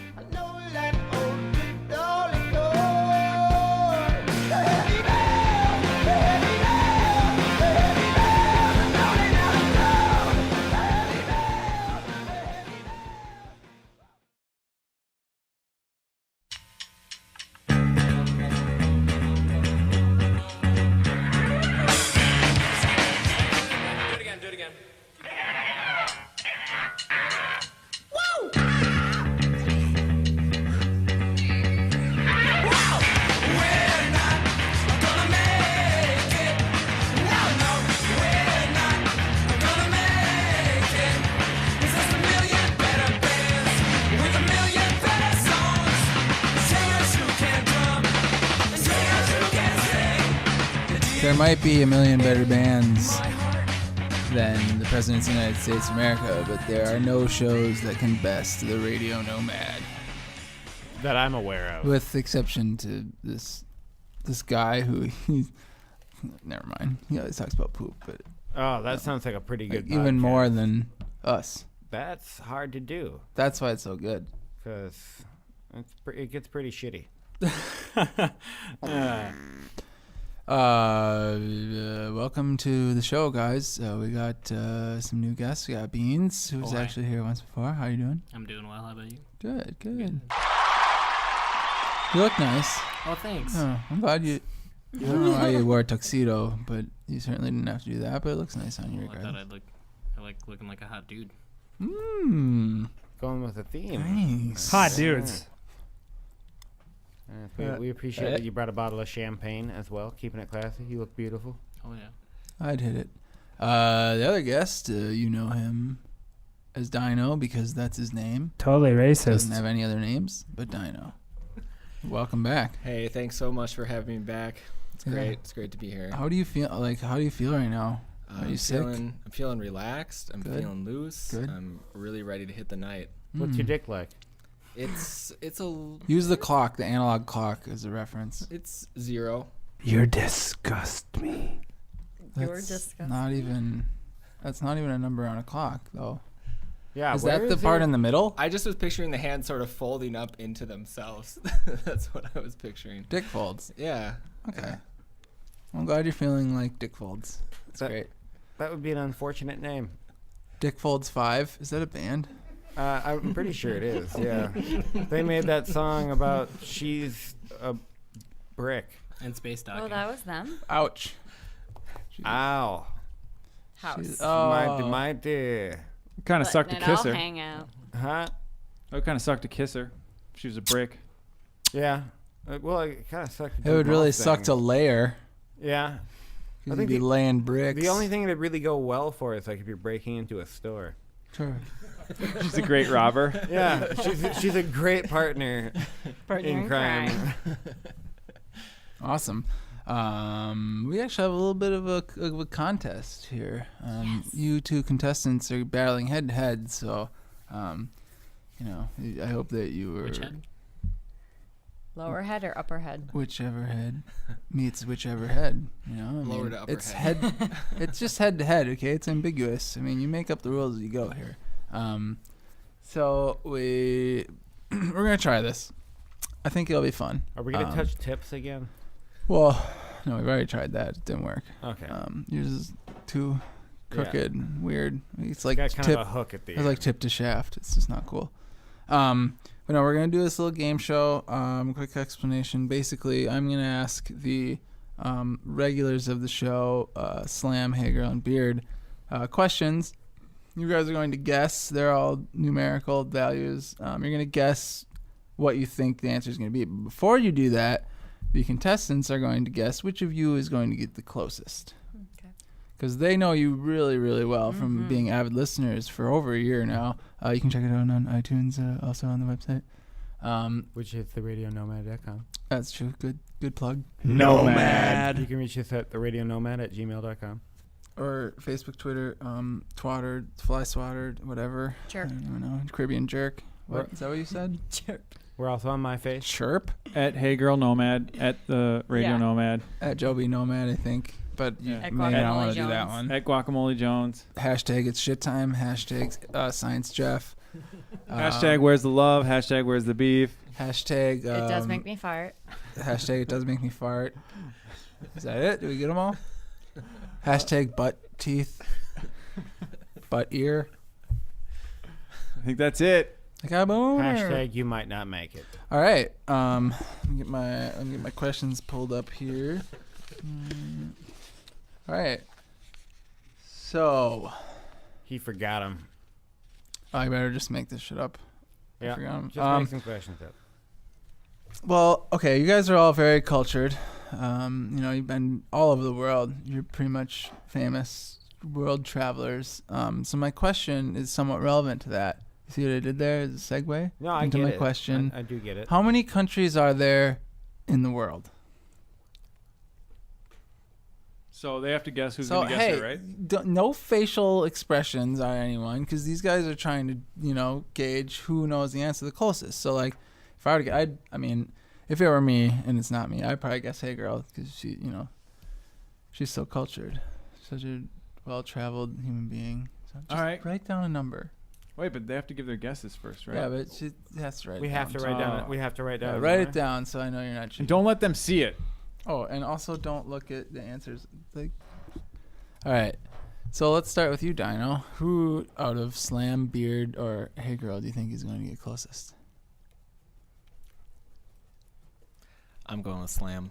There might be a million better bands than the President's of the United States of America, but there are no shows that can best the Radio Nomad. That I'm aware of. With exception to this guy who never mind. He always talks about poop, but Oh, that sounds like a pretty good. even podcast. more than us. That's hard to do That's why it's so good. because it gets pretty shitty. Welcome to the show, guys. We got some new guests. We got Beans, who was hi. actually here once before. How you doing? I'm doing well. How about you? Good. You look nice. Oh, thanks. Oh, I'm glad you. I don't know why you wore a tuxedo, but you certainly didn't have to do that. But it looks nice on you, Well, I thought regardless. I like looking like a hot dude. Mmm. Going with the theme. Nice. Hot dudes. We appreciate that you brought a bottle of champagne as well, keeping it classy. You look beautiful. Oh yeah. I'd hit it. The other guest, you know him as Dyno because that's his name. Totally racist. Doesn't have any other names but Dyno. Welcome back. Hey, thanks so much for having me back. It's great. It's great to be here. How do you feel? How do you feel right now? Are you sick? I'm feeling relaxed. I'm Good. feeling loose. Good. I'm really ready to hit the night. What's your dick like? It's a Use the clock, the analog clock, as a reference. It's 0. You disgust me. You're That's disgusting. not even. That's not even a number on a clock, though. Yeah, Is that the part in the middle? I just was picturing the hands sort of folding up into themselves. That's what I was picturing. Dick folds. Yeah. Okay. Yeah. I'm glad you're feeling like Dick Folds. That's great. That would be an unfortunate name. Dick Folds 5. Is that a band? I'm pretty sure it is. Yeah, they made that song about she's a brick. And space docking. Oh, that was them. Ouch. Ow. House. My dear. Kind of sucked to Letting it kiss all her. hang out. Huh? It kind of sucked to kiss her. She was a brick. Yeah. Well, it kind of sucked. It would really suck to layer. Yeah. I You'd think be laying bricks. The only thing that'd really go well for is like if you're breaking into a store. Sure. She's a great robber. Yeah, she's a great partner in crime. Awesome. We actually have a little bit of a contest here. You two contestants are battling head to head, so I hope that you were Which head? Lower head or upper head? whichever head meets whichever head. Lower to upper it's head. It's just head to head. Okay, it's ambiguous. I mean, you make up the rules as you go here. So we're gonna try this. I think it'll be fun. Are we gonna touch tips again? Well, no, we've already tried that. It didn't work. Okay. Yours is too crooked and weird. It's like Got kind tip. of a hook at the It's end. like tip to shaft. It's just not cool. But no, we're gonna do this little game show. Quick explanation. Basically, I'm gonna ask the regulars of the show, Slam, Hey Girl, and Beard, questions. You guys are going to guess. They're all numerical values. You're gonna guess what you think the answer is gonna be. But before you do that, the contestants are going to guess which of you is going to get the closest. Okay. Because they know you really, really well from being avid listeners for over a year now. You can check it out on iTunes, also on the website. Which is theradionomad.com. That's true. Good plug. Nomad. You can reach us at theradionomad@gmail.com. Or Facebook, Twitter, Twatter, Fly Swatter, whatever. Chirp. I don't know. Caribbean Jerk. What? Is that what you said? Chirp. We're also on MyFace. Chirp? At Hey Girl Nomad, at the Radio Yeah. Nomad, At Joby Nomad, I think. But you Yeah. may not want to Guacamole do that Jones. one. at Guacamole Jones. Hashtag it's shit time. Hashtag Science Jeff. Hashtag Where's the Love? Hashtag Where's the Beef? Hashtag. It does make me fart. Hashtag it does make me fart. Is that it? Did we get them all? Hashtag butt teeth. Butt ear. I think that's it. I got a boner. Hashtag you might not make it. All right. Let me get my questions pulled up here. All right. So He forgot him. I better just make this shit up. I Yeah. forgot 'em. Just make some questions up. Well, okay, you guys are all very cultured. You've been all over the world. You're pretty much famous world travelers. So my question is somewhat relevant to that. You see what I did there as a segue No, I into get my it. question? I do get it. How many countries are there in the world? So they have to guess who's So going to guess hey, it, right? no facial expressions on anyone because these guys are trying to, gauge who knows the answer the closest. So like, if I were to get, if it were me and it's not me, I'd probably guess Hey Girl because she's so cultured, such a well-traveled human being. So just All right. write down a number. Wait, but they have to give their guesses first, right? Yeah, but she has to write. We it have down. to write down. We have to write Yeah, down. write it down so I know you're not cheating. And don't let them see it. Oh, and also don't look at the answers. All right. So let's start with you, Dyno. Who out of Slam, Beard, or Hey Girl do you think is going to get closest? I'm going with Slam.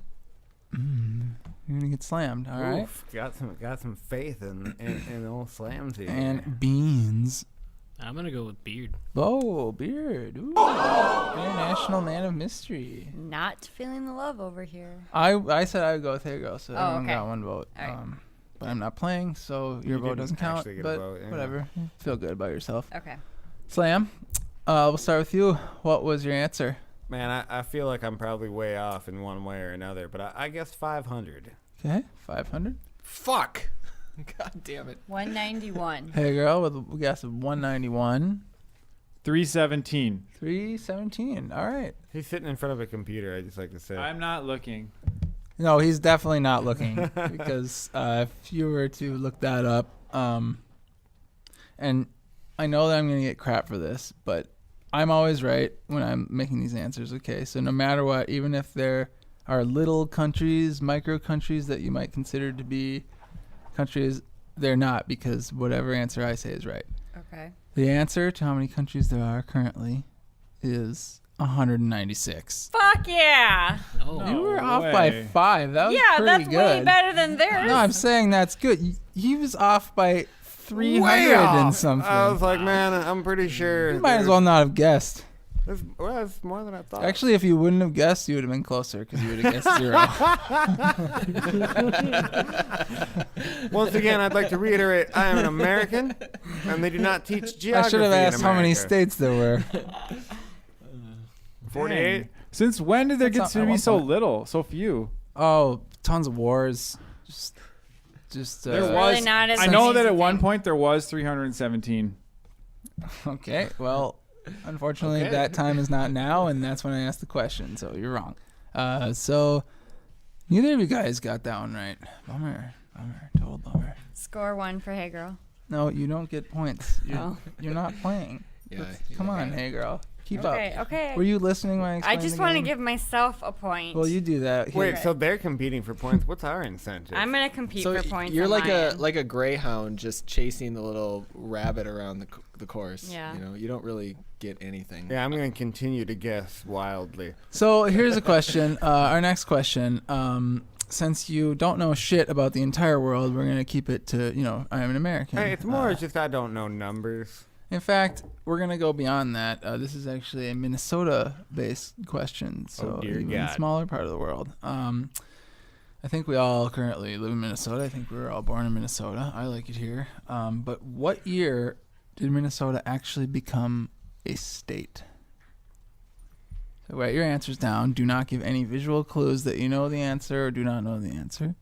You're gonna get slammed. All right. Oof, got some faith in old slams here. And Beans. I'm gonna go with Beard. Oh, Beard. Ooh. International man of mystery. Not feeling the love over here. I said I would go with Hey Girl, so Oh, everyone okay. got one vote. All right. but I'm not playing, so your vote doesn't count. actually get a But vote, yeah. whatever. Feel good about yourself. Okay. Slam, we'll start with you. What was your answer? Man, I feel like I'm probably way off in one way or another, but I guess 500. Okay, 500. Fuck. God damn it. 191. Hey, girl, with a guess of 191. 317. 317. All right. He's sitting in front of a computer, I just like to say. I'm not looking. No, he's definitely not looking because if you were to look that up, and I know that I'm going to get crap for this, but I'm always right when I'm making these answers, okay? So no matter what, even if there are little countries, micro countries that you might consider to be countries, they're not, because whatever answer I say is right. Okay. The answer to how many countries there are currently is 196. Fuck yeah. Oh. You were off by 5. That was Yeah, pretty that's good. way better than theirs. No, I'm saying that's good. He was off by 300 and something. I was like, man, I'm pretty sure. You might as well not have guessed. That's more than I thought. Actually, if you wouldn't have guessed, you would have been closer because you would have guessed 0. Once again, I'd like to reiterate, I am an American, and they do not teach geography. I should have asked in how many America. states there were. 48. Dang. Since when did there That's get not- to at be so one point. little, so few? Oh, tons of wars. Just There Really was. not as I know that amazing at one thing. point there was 317. Okay, well, unfortunately, Okay. that time is not now, and that's when I asked the question, so you're wrong. So neither of you guys got that one right. Bummer, total bummer. Score 1 for Hey Girl. No, you don't get points. You're not playing. Yeah. Come on, hey girl, keep up. Okay. Were you listening when I I explained just the want to game? give myself a point. Well, you do that. Here. Wait, so they're competing for points. What's our incentive? I'm gonna compete So for points. you're on like my a end. like a greyhound just chasing the little rabbit around the course. Yeah. You know, you don't really get anything. Yeah, I'm going to continue to guess wildly. So here's a question. Our next question. Since you don't know shit about the entire world, we're gonna keep it to I'm an American. Hey, it's more just I don't know numbers. In fact, we're gonna go beyond that. This is actually a Minnesota-based question, so dear even God. smaller part of the world. I think we all currently live in Minnesota. I think we were all born in Minnesota. I like it here. But what year did Minnesota actually become a state? So write your answers down. Do not give any visual clues that you know the answer or do not know the answer.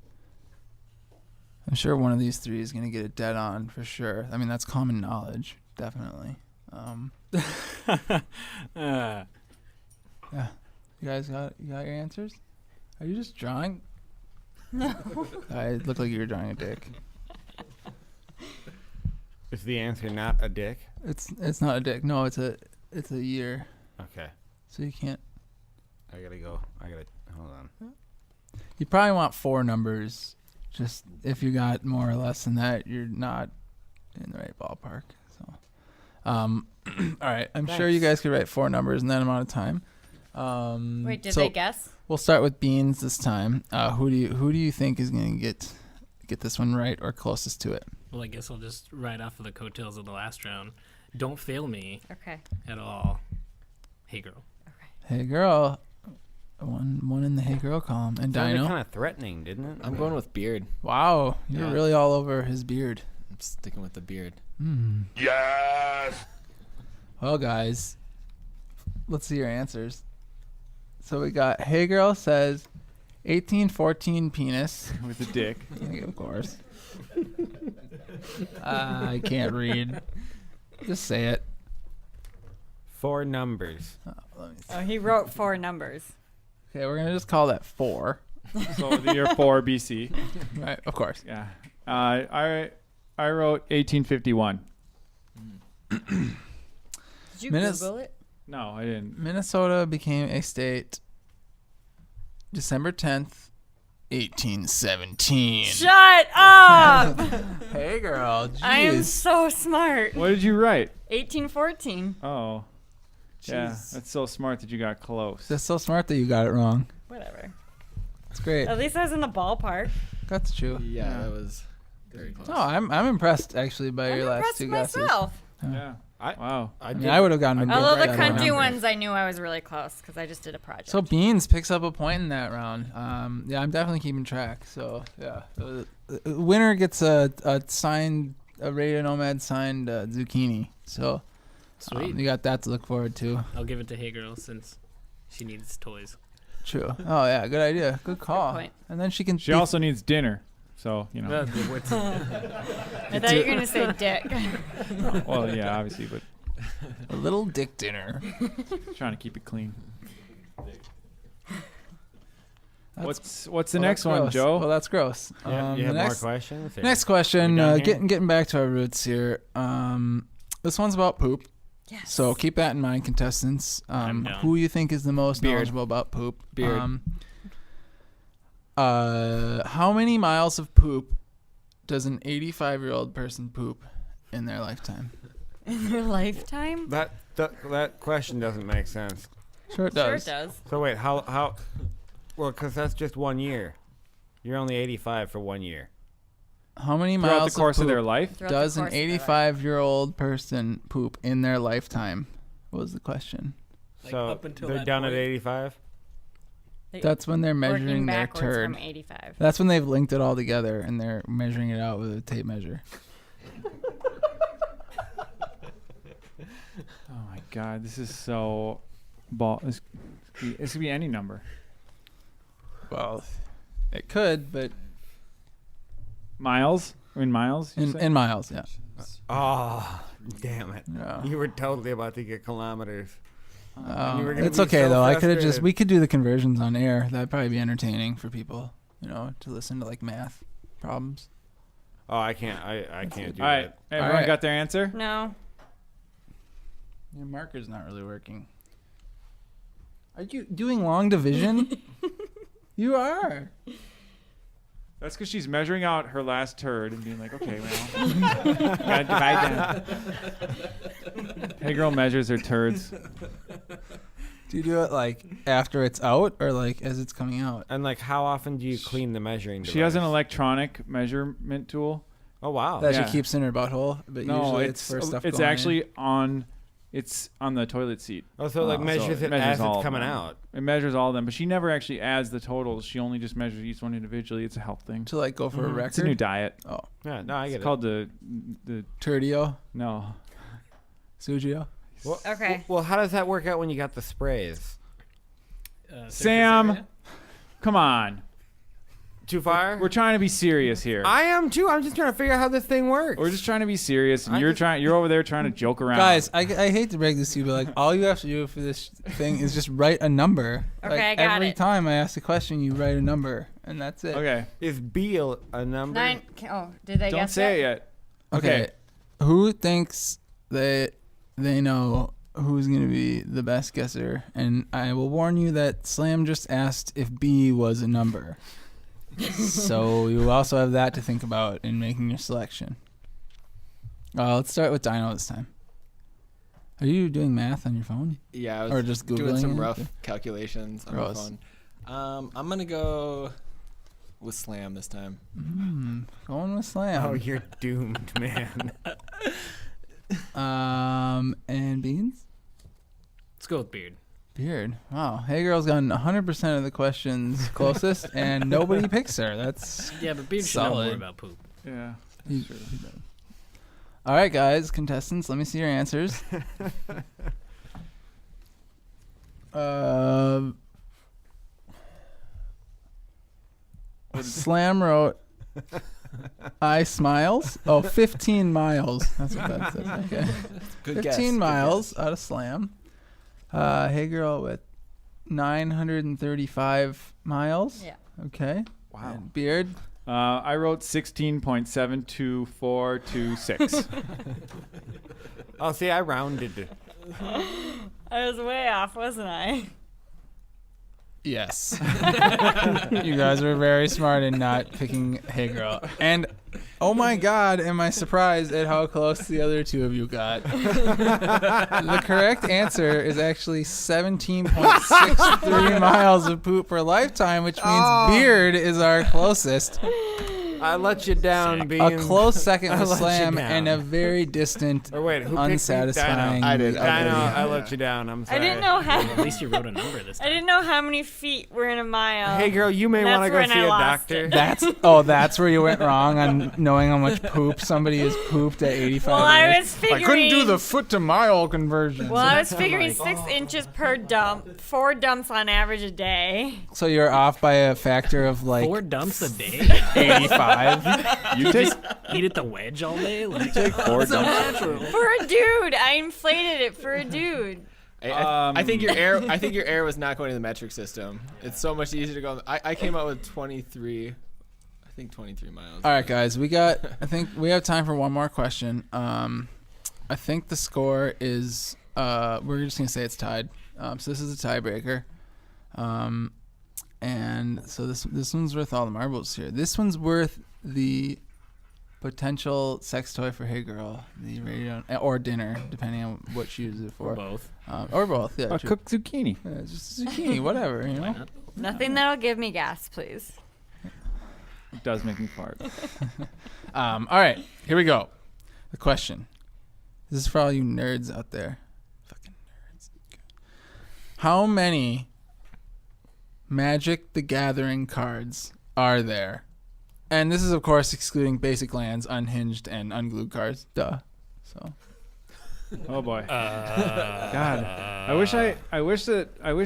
I'm sure one of these three is going to get it dead on for sure. I mean, that's common knowledge, definitely. Yeah. You guys got your answers? Are you just drawing? No. I look like you were drawing a dick. Is the answer not a dick? It's not a dick. No, it's a year. Okay. So you can't. I gotta hold on. You probably want 4 numbers. Just if you got more or less than that, you're not in the right ballpark. So, all right. I'm sure you guys could write 4 numbers in that amount of time. Wait, did so they guess? We'll start with Beans this time. Who do you think is going to get this one right or closest to it? Well, I guess I'll just ride off of the coattails of the last round. Don't fail me. Okay. At all. Hey, girl. Hey girl, one in the hey girl column, and Sounded Dyno. kind of threatening, didn't it? I'm going with beard. Wow, you're Yeah. really all over his beard. I'm sticking with the beard. Yes! Well, guys, let's see your answers. So we got hey girl says 1814 penis. With a dick. Of course. I can't read. Just say it. 4 numbers. Let me see. Oh, he wrote 4 numbers. Okay, we're gonna just call that 4. So the year 4 BC. Right, of course. Yeah. I wrote 1851. Did you Google it? No, I didn't. Minnesota became a state December 10th, 1817. Shut up! Hey, girl. I am Jeez. so smart. What did you write? 1814. Oh. Yeah, Jeez. that's so smart that you got close. That's so smart that you got it wrong. Whatever. It's great. At least I was in the ballpark. That's true. Yeah, that was very close. Oh, I'm impressed actually by I'm your last impressed 2 with guesses. myself. Yeah. Wow. I would have gotten. Although the that country number. ones, I knew I was really close because I just did a project. So Beans picks up a point in that round. Yeah, I'm definitely keeping track. So yeah, winner gets a Radio Nomad signed zucchini. So Sweet. You got that to look forward to. I'll give it to Hey Girl since she needs toys. True. Oh yeah, good idea. Good call. point. And then she can. She also needs dinner. So, you know. I thought you were going to say dick. Well, yeah, obviously, but a little dick dinner. Trying to keep it clean. What's the next one, gross. Joe? Well, that's gross. Yeah, you have more questions? Next question. Getting back to our roots here. This one's about poop. Yes. So keep that in mind, contestants. Who you think is the most knowledgeable about poop? Beard. How many miles of poop does an 85-year-old person poop in their lifetime? In their lifetime? That question doesn't make sense. Sure it does. Sure it does. So wait, how? Well, because that's just 1 year. You're only 85 for 1 year. How many Throughout miles the course of their poop life? does an 85-year-old person poop in their lifetime? What was the question? So up until they're that done point. at 85? That's when they're measuring their backwards turd. from 85. That's when they've linked it all together and they're measuring it out with a tape measure. Oh my God, this is so This could be any number. Well, it could, but miles? In miles? In miles, yeah. Oh, damn it! Yeah. You were totally about to get kilometers. You were gonna It's be okay so though. I could have frustrated. we could do the conversions on air. That'd probably be entertaining for people, to listen to like math problems. Oh, I can't. I can't do All right, that. everyone right. got their answer? No. Your marker's not really working. Are you doing long division? You are. That's because she's measuring out her last turd and being like, okay, well, gotta divide that. Hey girl measures her turds. Do you do it like after it's out or like as it's coming out? And like, how often do you clean the measuring device? She has an electronic measurement tool. Oh wow! That she keeps in her butthole, but no, usually it's for stuff. It's going actually in. on. It's on the toilet seat. Oh, so it like measures it as all it's of coming them. out. It measures all of them, but she never actually adds the totals. She only just measures each one individually. It's a health thing. To like go for a record. It's a new diet. Oh, yeah, no, I get it's it. called the Turdio. No. Sugio. Well, Okay. Well, how does that work out when you got the sprays? Sam, come on. Too far? We're trying to be serious here. I am too. I'm just trying to figure out how this thing works. We're just trying to be serious, and you're over there trying to joke around. Guys, I hate to break this to you, but like all you have to do for this thing is just write a number. Okay, like, I got every it. time I ask a question, you write a number, and that's it. Okay. Is B a number? 9. Oh, did they Don't guess say it it? yet. Okay. Who thinks that they know who's going to be the best guesser? And I will warn you that Slam just asked if B was a number. So you also have that to think about in making your selection. Let's start with Dyno this time. Are you doing math on your phone? Yeah, I was Or just doing Googling some it? rough calculations on Gross. my phone. I'm gonna go with Slam this time. Going with Slam. Oh, you're doomed, man. And Beans? Let's go with Beard. Beard. Wow. Hey Girl's gotten 100% of the questions closest, and nobody picks her. That's Yeah, but Beard should know solid. more about poop. Yeah. All right, guys, contestants, let me see your answers. Slam wrote, I smiles. Oh, 15 miles. That's what that says. Okay. Good 15 guess. Good miles out of Slam. Hey Girl with 935 miles. Yeah. Okay. Wow. And Beard. I wrote 16.72426. Oh, see, I rounded. I was way off, wasn't I? Yes. You guys were very smart in not picking Hey Girl. And oh my God, am I surprised at how close the other two of you got. The correct answer is actually 17.63 miles of poop per lifetime, which means Beard is our closest. I let you down, A Beans. close second I was let you Slam, down. and a very distant, Or wait, who unsatisfying. picked I did. Dyno, I let you down. I'm sorry. I didn't know how. At least you wrote a number this I time. didn't know how many feet were in a mile. Hey, girl, you may That's want to go when see I a lost doctor. it. That's where you went wrong on knowing how much poop somebody has pooped at 85 Well, I years. was figuring. I couldn't do the foot to mile conversion. Well, I was figuring 6 inches per dump, 4 dumps on average a day. So you're off by a factor of like 4 dumps a day? 85. You take Eat at the wedge all day? Like, 4 dumps. For a dude, I inflated it for a dude. I think your air. I think your air was not going to the metric system. It's so much easier to go. I came out with 23. I think 23 miles. All right, guys, I think we have time for one more question. I think the score is we're just gonna say it's tied. So this is a tiebreaker. And so this one's worth all the marbles here. This one's worth the potential sex toy for Hey Girl, the radio or dinner, depending on what you use it for. or both. Or both. Yeah. A true. cooked zucchini. Yeah, just a zucchini, whatever. You Why know. not? Nothing that'll give me gas, please. It does make me fart. All right, here we go. The question. This is for all you nerds out there. Fucking nerds. How many Magic the Gathering cards are there? And this is, of course, excluding basic lands, unhinged, and unglued cards. Duh. So. Oh boy. God. I wish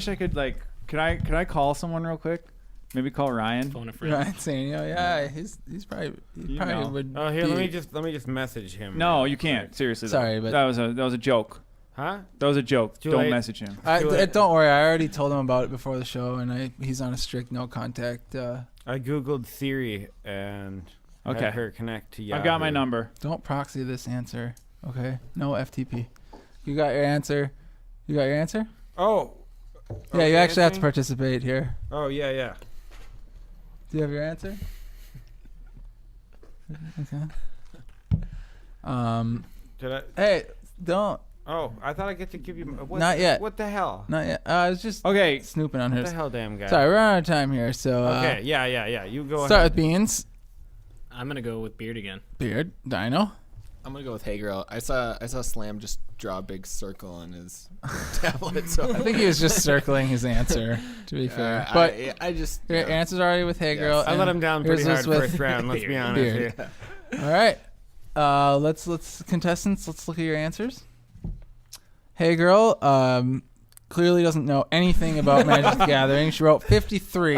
I could like. Could I call someone real quick? Maybe call Ryan. Phone a friend. Ryan saying, yeah, he's probably know. would. Oh, here, be, let me just message him. No, you can't. Seriously. Sorry, though. but- that was a joke. Huh? That was a joke. Too Don't late. message him. Don't worry, I already told him about it before the show, and he's on a strict no contact. I googled Siri and Okay. had her connect to Yahoo. I've got my number. Don't proxy this answer, okay? No FTP. You got your answer? You got your answer? Oh. Yeah, you actually have to answering? participate here. Oh, yeah. Do you have your answer? Okay. Did I? Hey, don't. Oh, I thought I get to give you. Not yet. What the hell? Not yet. I was just Okay. snooping on What her. the hell, damn guy? Sorry, we're out of time here, so. Okay, yeah. You go Start ahead. with Beans, I'm going to go with Beard again. Beard, Dyno. I'm gonna go with Hey Girl. I saw Slam just draw a big circle on his tablet. So I think he was just circling his answer, to be fair. But I just your answer's already with Hey Girl. I let him down pretty yours hard was with first round. Let's be honest Beard. here. All right. Let's contestants. Let's look at your answers. Hey Girl. Clearly doesn't know anything about Magic the Gathering. She wrote 53.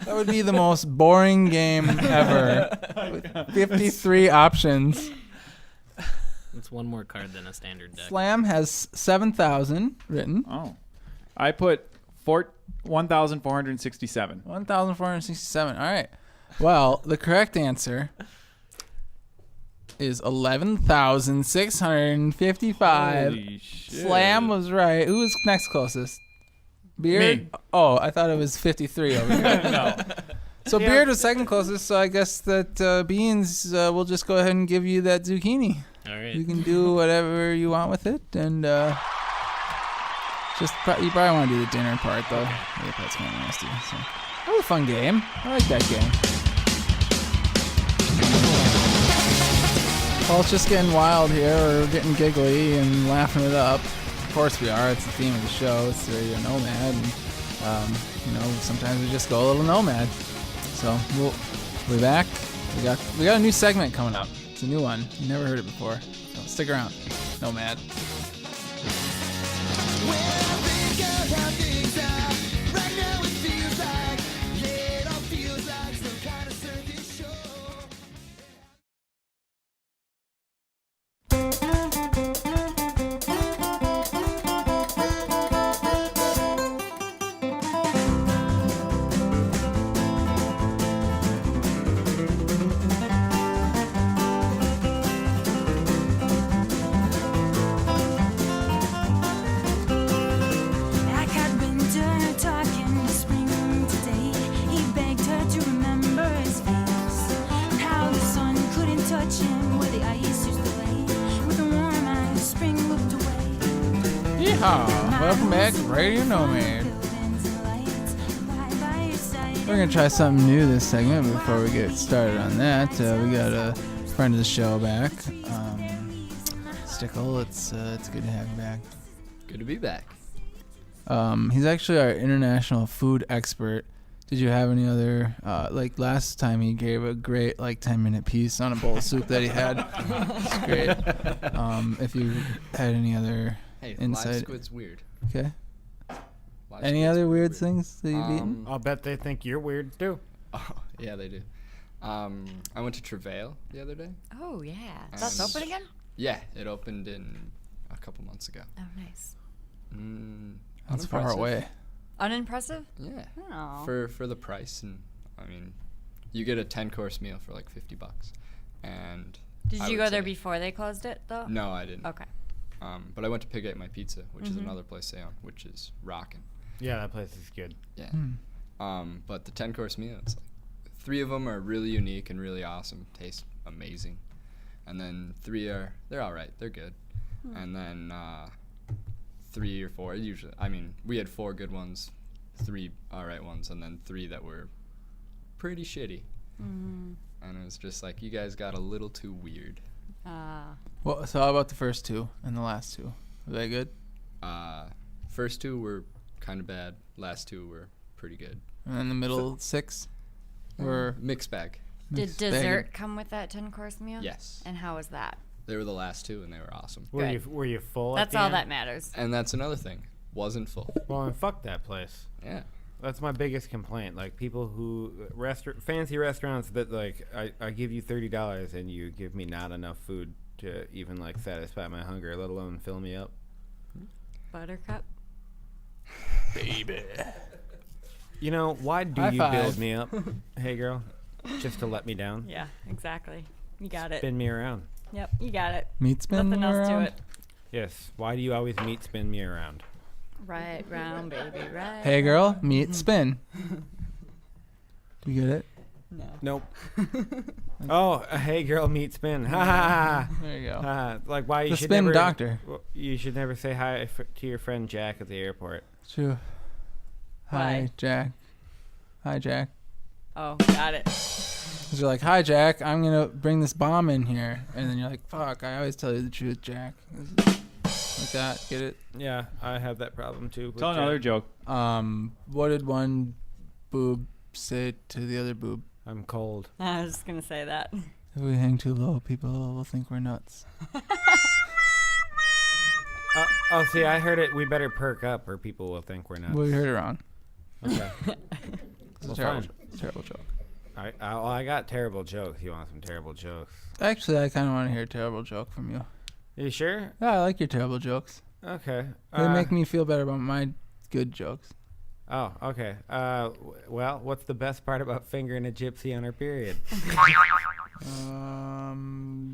That would be the most boring game ever. With 53 options. It's one more card than a standard deck. Slam has 7,000 written. Oh. I put 1,467. 1,467. All right. Well, the correct answer is 11,655. Holy shit. Slam was right. Who was next closest? Beard? Me. Oh, I thought it was 53 over here. No. So Beard was second closest, so I guess that Beans will just go ahead and give you that zucchini. All right. You can do whatever you want with it, and you probably want to do the dinner part, though. Yeah, that's kind of nasty. So. That was a fun game. I like that game. Well, it's just getting wild here. We're getting giggly and laughing it up. Of course we are. It's the theme of the show. It's Radio Nomad. And, sometimes we just go a little nomad. So we'll be back. We got a new segment coming up. It's a new one. You never heard it before. So stick around. Nomad. Welcome back to Radio Nomad. We're going to try something new this segment before we get started on that. We got a friend of the show back. Stickle, it's good to have you back. Good to be back. He's actually our international food expert. Did you have any other, like last time he gave a great 10-minute piece on a bowl of soup that he had. It's great. If you had any other insight. Live squid's weird. Okay. Live Any squid's other weird weird. things that you've eaten? I'll bet they think you're weird too. Oh, yeah, they do. I went to Travail the other day. Oh, yeah. That's open again? Yeah, it opened in a couple months ago. Oh, nice. That's far away. Unimpressive? Yeah. Oh. For the price, and I mean, you get a 10-course meal for like $50, and Did you go there before they closed it though? No, I didn't. Okay. But I went to Pig Ate My Pizza, which is another place they own, which is rocking. Yeah, that place is good. Yeah. But the 10-course meal, it's like 3 of them are really unique and really awesome, taste amazing, and then 3 they're all right, they're good, and then 3 or 4 usually. I mean, we had 4 good ones, 3 all right ones, and then 3 that were pretty shitty. And it was just like, you guys got a little too weird. Well, so how about the first 2 and the last 2? Were they good? First 2 were kind of bad. Last 2 were pretty good. And then the middle 6 were mixed bag. Did dessert come with that 10-course meal? Yes. And how was that? They were the last 2, and they were awesome. Were you full? That's all that matters. And that's another thing. Wasn't full. Well, and fuck that place. Yeah. That's my biggest complaint. Like people who fancy restaurants that I give you $30 and you give me not enough food to even satisfy my hunger, let alone fill me up. Buttercup. Baby. You know, why do you build me up? Hey girl, just to let me down? Yeah, exactly. You got it. Spin me around. Yep, you got it. Meat spin Nothing else around? to it. Yes. Why do you always meat spin me around? Right round, baby, right. Hey girl, meat spin. Do you get it? No. Nope. Oh, hey girl, meat spin. Ha ha ha. There you go. Like why you The should spin never, doctor. You should never say hi to your friend Jack at the airport. True. Hi, Why? Jack. Hi, Jack. Oh, got it. 'Cause you're like, hi, Jack, I'm going to bring this bomb in here. And then you're like, fuck, I always tell you the truth, Jack. Like that. Get it? Yeah, I have that problem too. Tell another joke. What did one boob say to the other boob? I'm cold. I was just going to say that. If we hang too low, people will think we're nuts. Oh, see, I heard it. We better perk up or people will think we're nuts. Well, you heard it wrong. Okay. It's Well, a terrible, fine. terrible joke. I got terrible jokes. You want some terrible jokes? Actually, I kind of want to hear a terrible joke from you. You sure? Yeah, I like your terrible jokes. Okay. They make me feel better about my good jokes. Oh, okay. Well, what's the best part about fingering a gypsy on her period?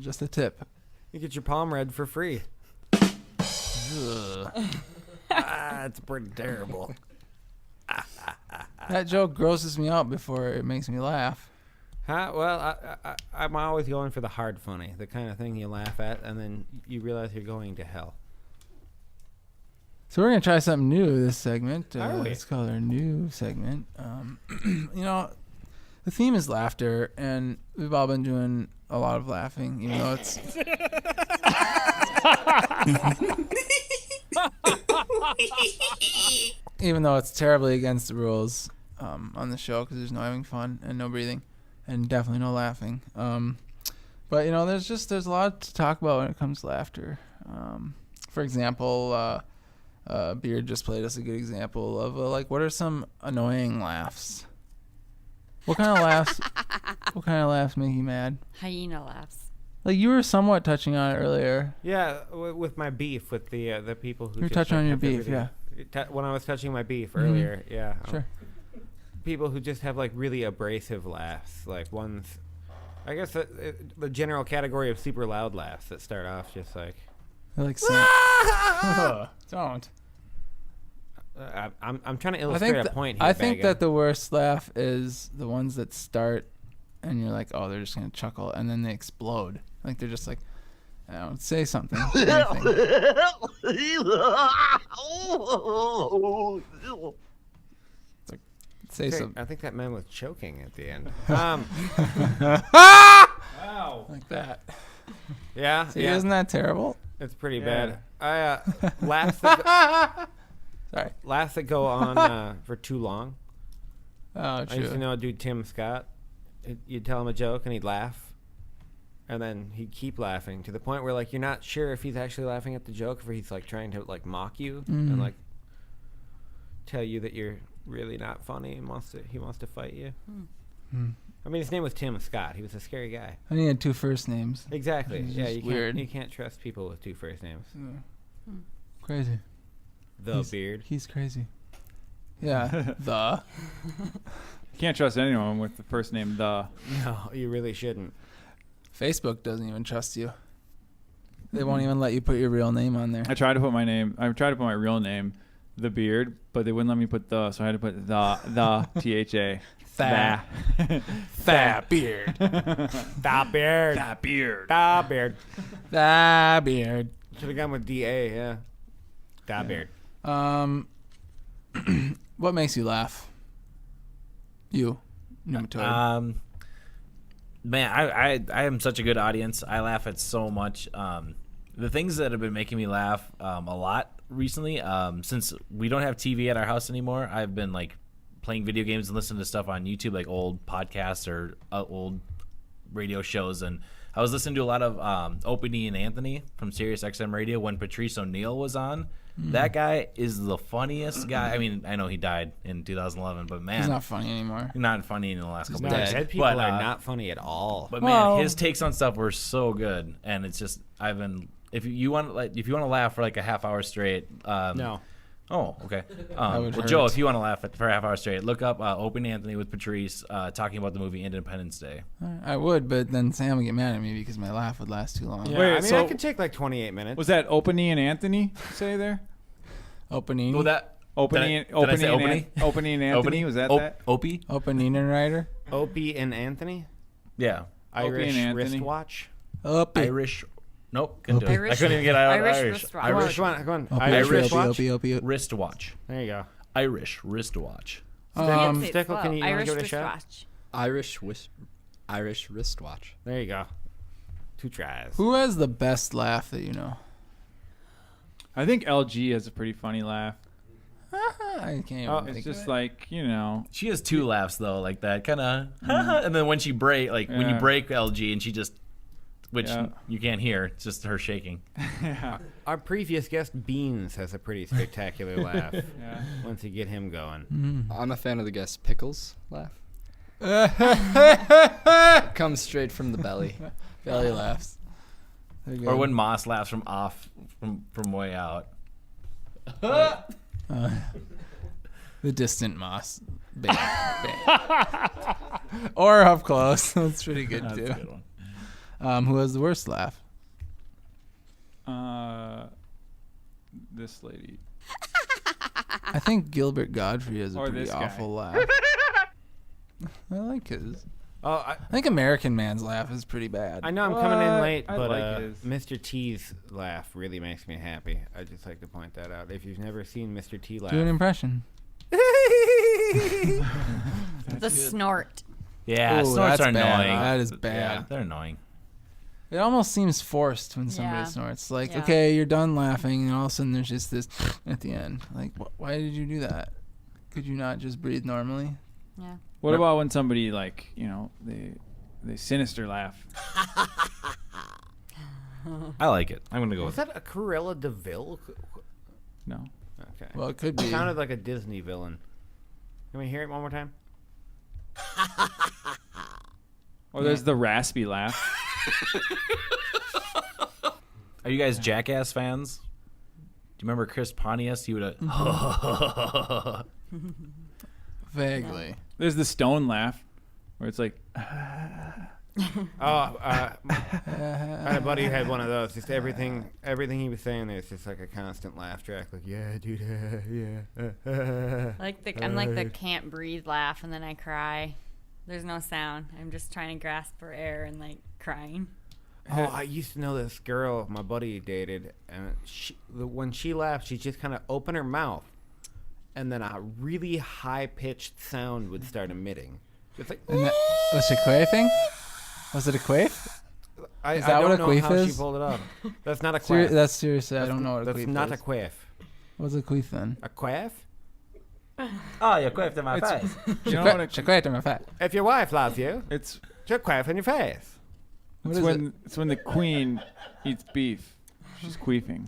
Just a tip. You get your palm read for free. It's pretty terrible. That joke grosses me out before it makes me laugh. Huh? Well, I'm always going for the hard funny, the kind of thing you laugh at, and then you realize you're going to hell. So we're going to try something new this segment. Are we? It's called our new segment. You know, the theme is laughter, and we've all been doing a lot of laughing, even though it's... even though it's terribly against the rules on the show, because there's no having fun and no breathing and definitely no laughing. But, you know, there's a lot to talk about when it comes to laughter. For example... Beard just played us a good example of what are some annoying laughs? What kind of laughs make you mad? Hyena laughs. Like you were somewhat touching on it earlier. Yeah, with my beef with the people who. You're just, touching on your have beef, yeah. When I was touching my beef earlier, yeah. Sure. People who just have really abrasive laughs, like ones. I guess the general category of super loud laughs that start off just like. They're like don't. I'm trying to illustrate a point here. I think that the worst laugh is the ones that start and you're like, oh, they're just gonna chuckle, and then they explode. Like they're just like, I don't say something. Anything. It's like Say something. I think that man was choking at the end. Wow. Like that. Yeah. See, yeah. isn't that terrible? It's pretty Yeah. bad. Laughs that go on for too long. Oh, I used to true. know a dude, Tim Scott. You'd tell him a joke and he'd laugh, and then he'd keep laughing to the point where like you're not sure if he's actually laughing at the joke or if he's like trying to like mock you and like tell you that you're really not funny and he wants to fight you. I mean, his name was Tim Scott. He was a scary guy. And he had 2 first names. Exactly. It's Yeah, just you weird. can't trust people with 2 first names. Crazy. Beard. He's crazy. Yeah. The. You can't trust anyone with the first name the. No, you really shouldn't. Facebook doesn't even trust you. They won't even let you put your real name on there. I tried to put my real name, the Beard, but they wouldn't let me put the, so I had to put the THA. Tha. Tha Beard. Da Beard. Da Beard. Da Beard. Tha Beard. Should have gone with DA, yeah. Da Beard. What makes you laugh? You. Pneumatoid. Man, I am such a good audience. I laugh at so much. The things that have been making me laugh a lot recently, since we don't have TV at our house anymore, I've been like playing video games and listening to stuff on YouTube, like old podcasts or old radio shows. And I was listening to a lot of Opie and Anthony from Sirius XM Radio when Patrice O'Neill was on. That guy is the funniest guy. I mean, I know he died in 2011, but man, He's not funny anymore. Not funny in the last couple No, days. dead people are not funny at all. But man, his takes on stuff were so good, and it's just if you want to laugh for like a half hour straight. No. Oh, okay. would Well, hurt. Joe, if you want to laugh for a half hour straight, look up Opie and Anthony with Patrice talking about the movie Independence Day. I would, but then Sam would get mad at me because my laugh would last too long. Yeah, Wait, I mean, so- I could take like 28 minutes. Was that Opie and Anthony say there? Opening. Well, that Opie did and I say Opie? Opie and Anthony, was that that? Opie? Opening and Rider. Opie and Anthony? Yeah. Irish and Anthony. wristwatch? Opie. Irish. Nope. Couldn't do it. Irish- I couldn't even get out. Irish Irish. wristwatch. Irish Come on. Opie, Irish Opie, wristwatch? Opie, Opie, Opie. wristwatch. There you go. Irish wristwatch. Stickle, can you wanna Irish give it a shot? wristwatch. Irish wristwatch. There you go. 2 tries. Who has the best laugh that you know? I think LG has a pretty funny laugh. I can't even It's think just of it. like, you know. She has 2 laughs though, like that kind of, and then when she break, like when you Yeah. break LG and she just, which Yeah. you can't hear, it's just her shaking. Yeah. Our previous guest, Beans, has a pretty spectacular laugh. Yeah. Once you get him going. I'm a fan of the guest Pickles laugh. Comes straight from the belly. Belly laughs. They're good. Or when Moss laughs from way out. The distant moss. Bang, bang. Or up close. That's pretty good That's too. a good one. Who has the worst laugh? This lady. I think Gilbert Godfrey has a Or pretty this guy. awful laugh. I like his. Oh, I think American Man's laugh is pretty bad. I know I'm coming in What? late, I but like his. Mr. T's laugh really makes me happy. I'd just like to point that out. If you've never seen Mr. T laugh. Do an impression. The snort. Yeah, Ooh, snorts that's are bad. annoying. That is Yeah, bad. they're annoying. It almost seems forced when somebody Yeah. snorts. Like, Yeah. okay, you're done laughing, and all of a sudden there's just this at the end. Like, why did you do that? Could you not just breathe normally? Yeah. What about when somebody, like, you know, they sinister laugh? I like it. I'm gonna go Was with it. that a Cruella de Vil? No. Okay. Well, it could be. It sounded like a Disney villain. Can we hear it one more time? Or there's the raspy laugh. Are you guys Jackass fans? Do you remember Chris Pontius? He would have. Vaguely. There's the stone laugh, where it's like, I had a buddy who had one of those. Just everything he was saying there's just like a constant laugh track. Like, yeah, dude, yeah. I'm like the can't breathe laugh, and then I cry. There's no sound. I'm just trying to grasp for air and like crying. Oh, I used to know this girl my buddy dated, and when she laughed, she just kind of opened her mouth, and then a really high-pitched sound would start emitting. It's like, And that, was it a quaif thing? Was it a quaif? I Is that don't what a know quaif how is? she pulled it off. That's not a quaif. That's seriously, I don't know what a quaif is. That's not a quaif. What's a quaif then? A quaif? Oh, you quaffed in my face. You know what? She quaffed in my face. If your wife loves you, It's she'll quaff in your face. it's when the queen eats beef. She's queefing.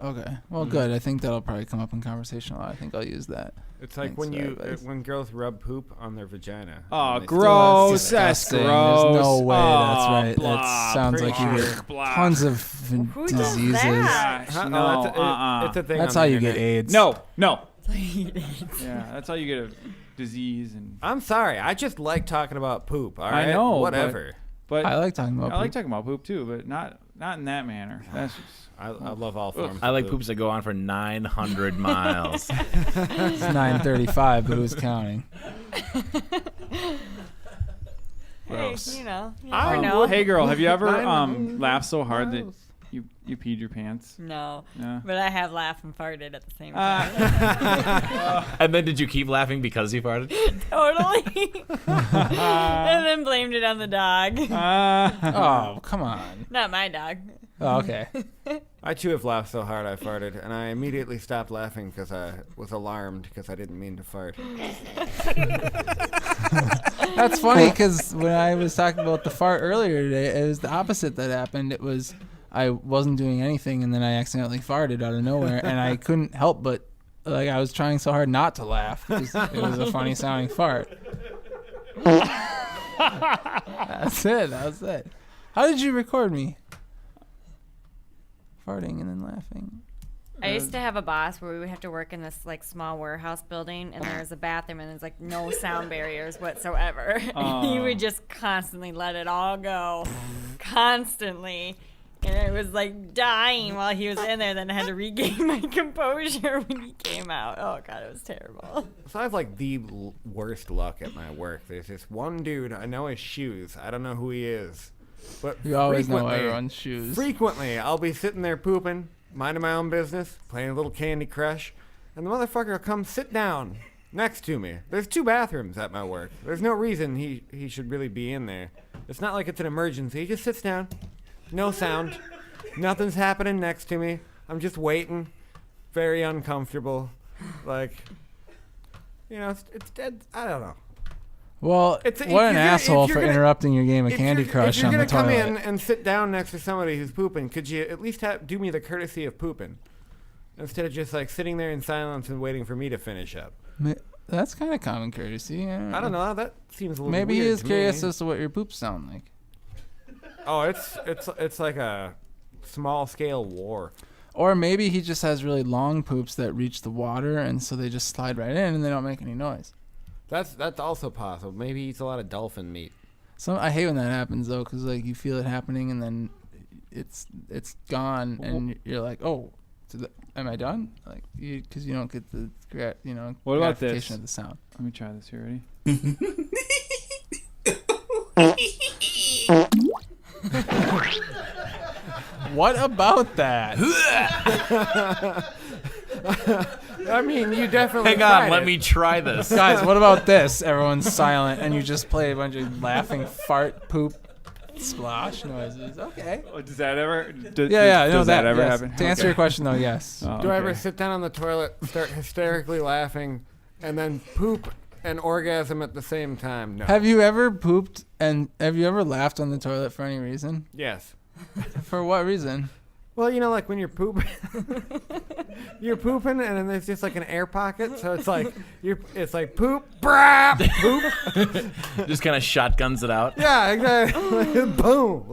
Okay. Well, good. I think that'll probably come up in conversation a lot. I think I'll use that. It's like Thanks when for girls rub poop on their vagina. Oh, And they gross! That's disgusting. gross. There's no way that's Oh, right. blah, That sounds like you pretty get blah. tons of Who does diseases. that? Huh? No, Oh, it's a thing. That's on how the you get internet. AIDS. No. Yeah, That's how you get a disease and. I'm sorry. I just like talking about poop. All right. I know. Whatever. But I like talking about I like poop. talking about poop too, but not in that manner. That's just. I love all forms. I like of poops that go on for 900 miles. It's 9:35, but who's counting? hey, you know. You I never know. Hey girl, have you ever Mine- laughed so hard that you peed your pants? No. Yeah. But I have laughed and farted at the same time. And then did you keep laughing because you farted? Totally. And then blamed it on the dog. Oh, come on. Not my dog. Oh, okay. I too have laughed so hard I farted, and I immediately stopped laughing because I was alarmed because I didn't mean to fart. That's funny because when I was talking about the fart earlier today, it was the opposite that happened. It was I wasn't doing anything, and then I accidentally farted out of nowhere, and I couldn't help but I was trying so hard not to laugh 'cause it was a funny sounding fart. That's it. How did you record me? Farting and then laughing. I used to have a boss where we would have to work in this small warehouse building, and there was a bathroom, and there's no sound barriers whatsoever. He would just constantly let it all go, constantly, and it was dying while he was in there. Then I had to regain my composure when he came out. Oh god, it was terrible. So I have the worst luck at my work. There's this one dude. I know his shoes. I don't know who he is. But You always know everyone's shoes. Frequently, I'll be sitting there pooping, minding my own business, playing a little Candy Crush, and the motherfucker will come sit down next to me. There's 2 bathrooms at my work. There's no reason he should really be in there. It's not like it's an emergency. He just sits down, no sound, nothing's happening next to me. I'm just waiting, very uncomfortable, it's dead. I don't know. Well, what an asshole for interrupting your game of Candy Crush on the toilet. If you're going to come in and sit down next to somebody who's pooping, could you at least do me the courtesy of pooping? Instead of just sitting there in silence and waiting for me to finish up. That's kind of common courtesy. I don't know. That seems a little Maybe weird he is to curious me. as to what your poops sound like. Oh, it's like a small scale war. Or maybe he just has really long poops that reach the water, and so they just slide right in and they don't make any noise. That's also possible. Maybe he eats a lot of dolphin meat. I hate when that happens though, because you feel it happening and then it's gone, and you're like, oh, am I done? Because you don't get the what about this? gratification of the sound. Let me try this here. Ready? What about that? I mean, you definitely. Hang on, let me try this. Guys, what about this? Everyone's silent, and you just play a bunch of laughing fart, poop, splosh noises. Okay. Does that ever? Does that ever yes. happen? To answer your question, though, yes. Do I ever sit down on the toilet, start hysterically laughing, and then poop and orgasm at the same time? No. Have you ever pooped and have you ever laughed on the toilet for any reason? Yes. For what reason? Well, when you're pooping, you're pooping, and then there's just an air pocket, so it's poop, brap, poop. Just kind of shotguns it out. Yeah, exactly. Boom.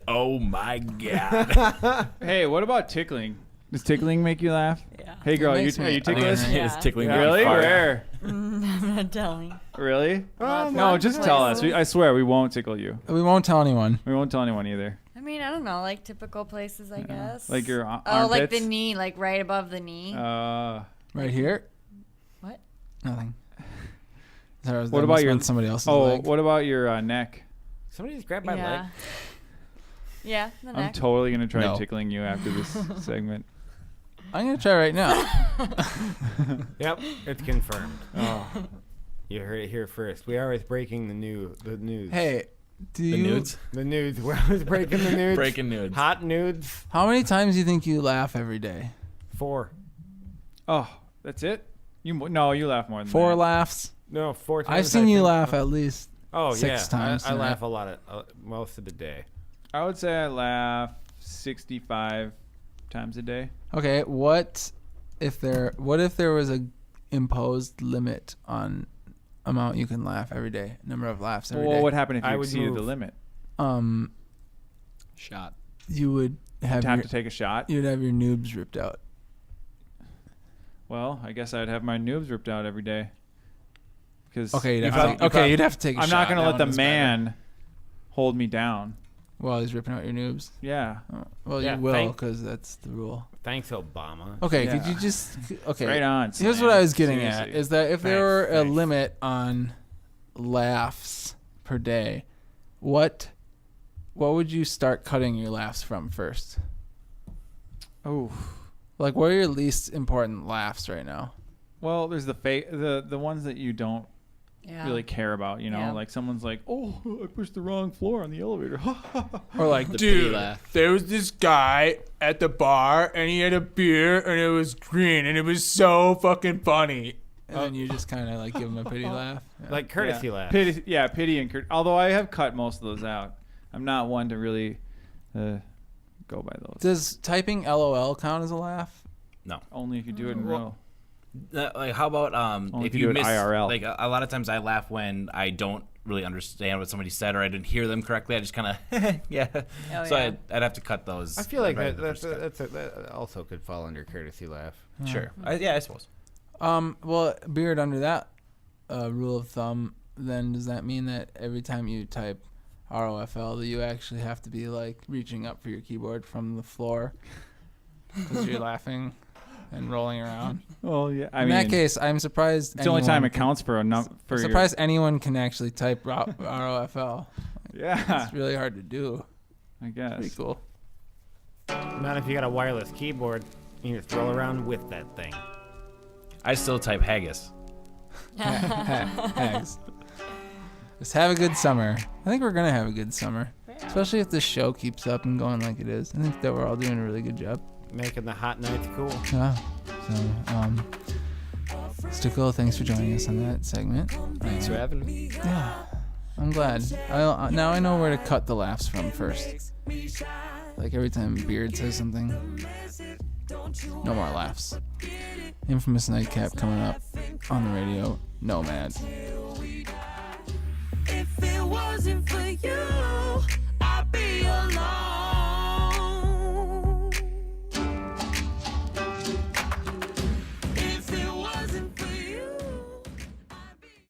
Oh my god. Hey, what about tickling? Does tickling make you laugh? Yeah. Hey, girl, are you ticklish? It's tickling. Really? Where? I'm not telling. Really? No, just tell us. I swear, we won't tickle you. We won't tell anyone. We won't tell anyone either. I mean, I don't know, typical places, I guess. Like your armpits? Oh, like the knee, right above the knee. Right here? What? Nothing. What about your somebody else's leg? What about your neck? Somebody just grabbed my leg. Yeah, the neck. I'm totally gonna try tickling you after this segment. I'm gonna try right now. Yep, it's confirmed. Oh, you heard it here first. We are always breaking the news. Hey, The nudes? The nudes. We're always breaking the nudes. Breaking nudes. Hot nudes. How many times do you think you laugh every day? 4. Oh, that's it? You laugh more than 4 that. laughs? No, 4 times. I've seen you laugh at least 6 times. I laugh a lot most of the day. I would say I laugh 65 times a day. Okay, what if there was a imposed limit on amount you can laugh every day, number of laughs every day? What would happen if you exceeded the limit? Shot. You would have to take a shot. You'd have your noobs ripped out. Well, I guess I'd have my noobs ripped out every day. Because you'd have to take a shot. I'm not going to let the man hold me down. While he's ripping out your noobs? Yeah. Well, you will, because that's the rule. Thanks, Obama. Okay, could you just... Okay. Right on. Here's what I was getting at, Seriously. is that if there were a limit on laughs per day, what would you start cutting your laughs from first? Oh. Like, what are your least important laughs right now? Well, there's the ones that you don't really care about, like someone's like, oh, I pushed the wrong floor on the elevator. Or like, dude, there was this guy at the bar and he had a beer and it was green and it was so fucking funny. And then you just kind of like give him a pity laugh. Yeah. Like courtesy laugh. Pity and courtesy. Although I have cut most of those out. I'm not one to really go by those. Does typing LOL count as a laugh? No. Only if you do it in real. Like, how about if you miss IRL? Like, a lot of times I laugh when I don't really understand what somebody said or I didn't hear them correctly. I just kind of yeah. So yeah. I'd have to cut those. I feel like that also could fall under courtesy laugh. Sure. I suppose. Well, Beard, under that rule of thumb, then does that mean that every time you type ROFL that you actually have to be like reaching up for your keyboard from the floor because you're laughing and rolling around? Well, yeah. In that case, I'm surprised. It's the only time it counts for a number. I'm surprised anyone can actually type ROFL. Yeah. It's really hard to do. I guess. Pretty cool. Not if you got a wireless keyboard. You can just roll around with that thing. I still type haggis. Hags. Just have a good summer. I think we're gonna have a good summer, especially if this show keeps up and going like it is. I think that we're all doing a really good job. Making the hot nights cool. Yeah. So, Stickle, thanks for joining us on that segment. Thanks for having me. Yeah, I'm glad. Now I know where to cut the laughs from first. Like every time Beard says something, no more laughs. Infamous Nightcap coming up on the Radio Nomad. If it wasn't for you, I'd be alone. If it wasn't for you, I'd be...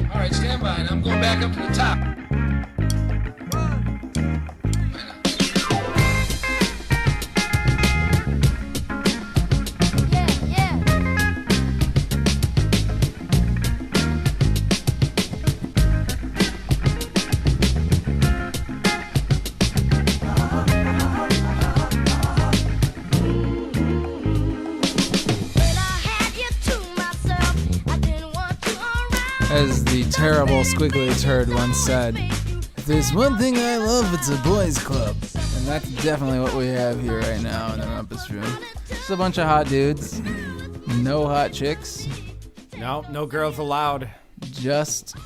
All right, stand by. And I'm going back up to the top. As the terrible Squiggly Turd once said, if there's one thing I love, it's a boys' club. And that's definitely what we have here right now in the Rumpus Room. Just a bunch of hot dudes. No hot chicks. No girls allowed. Just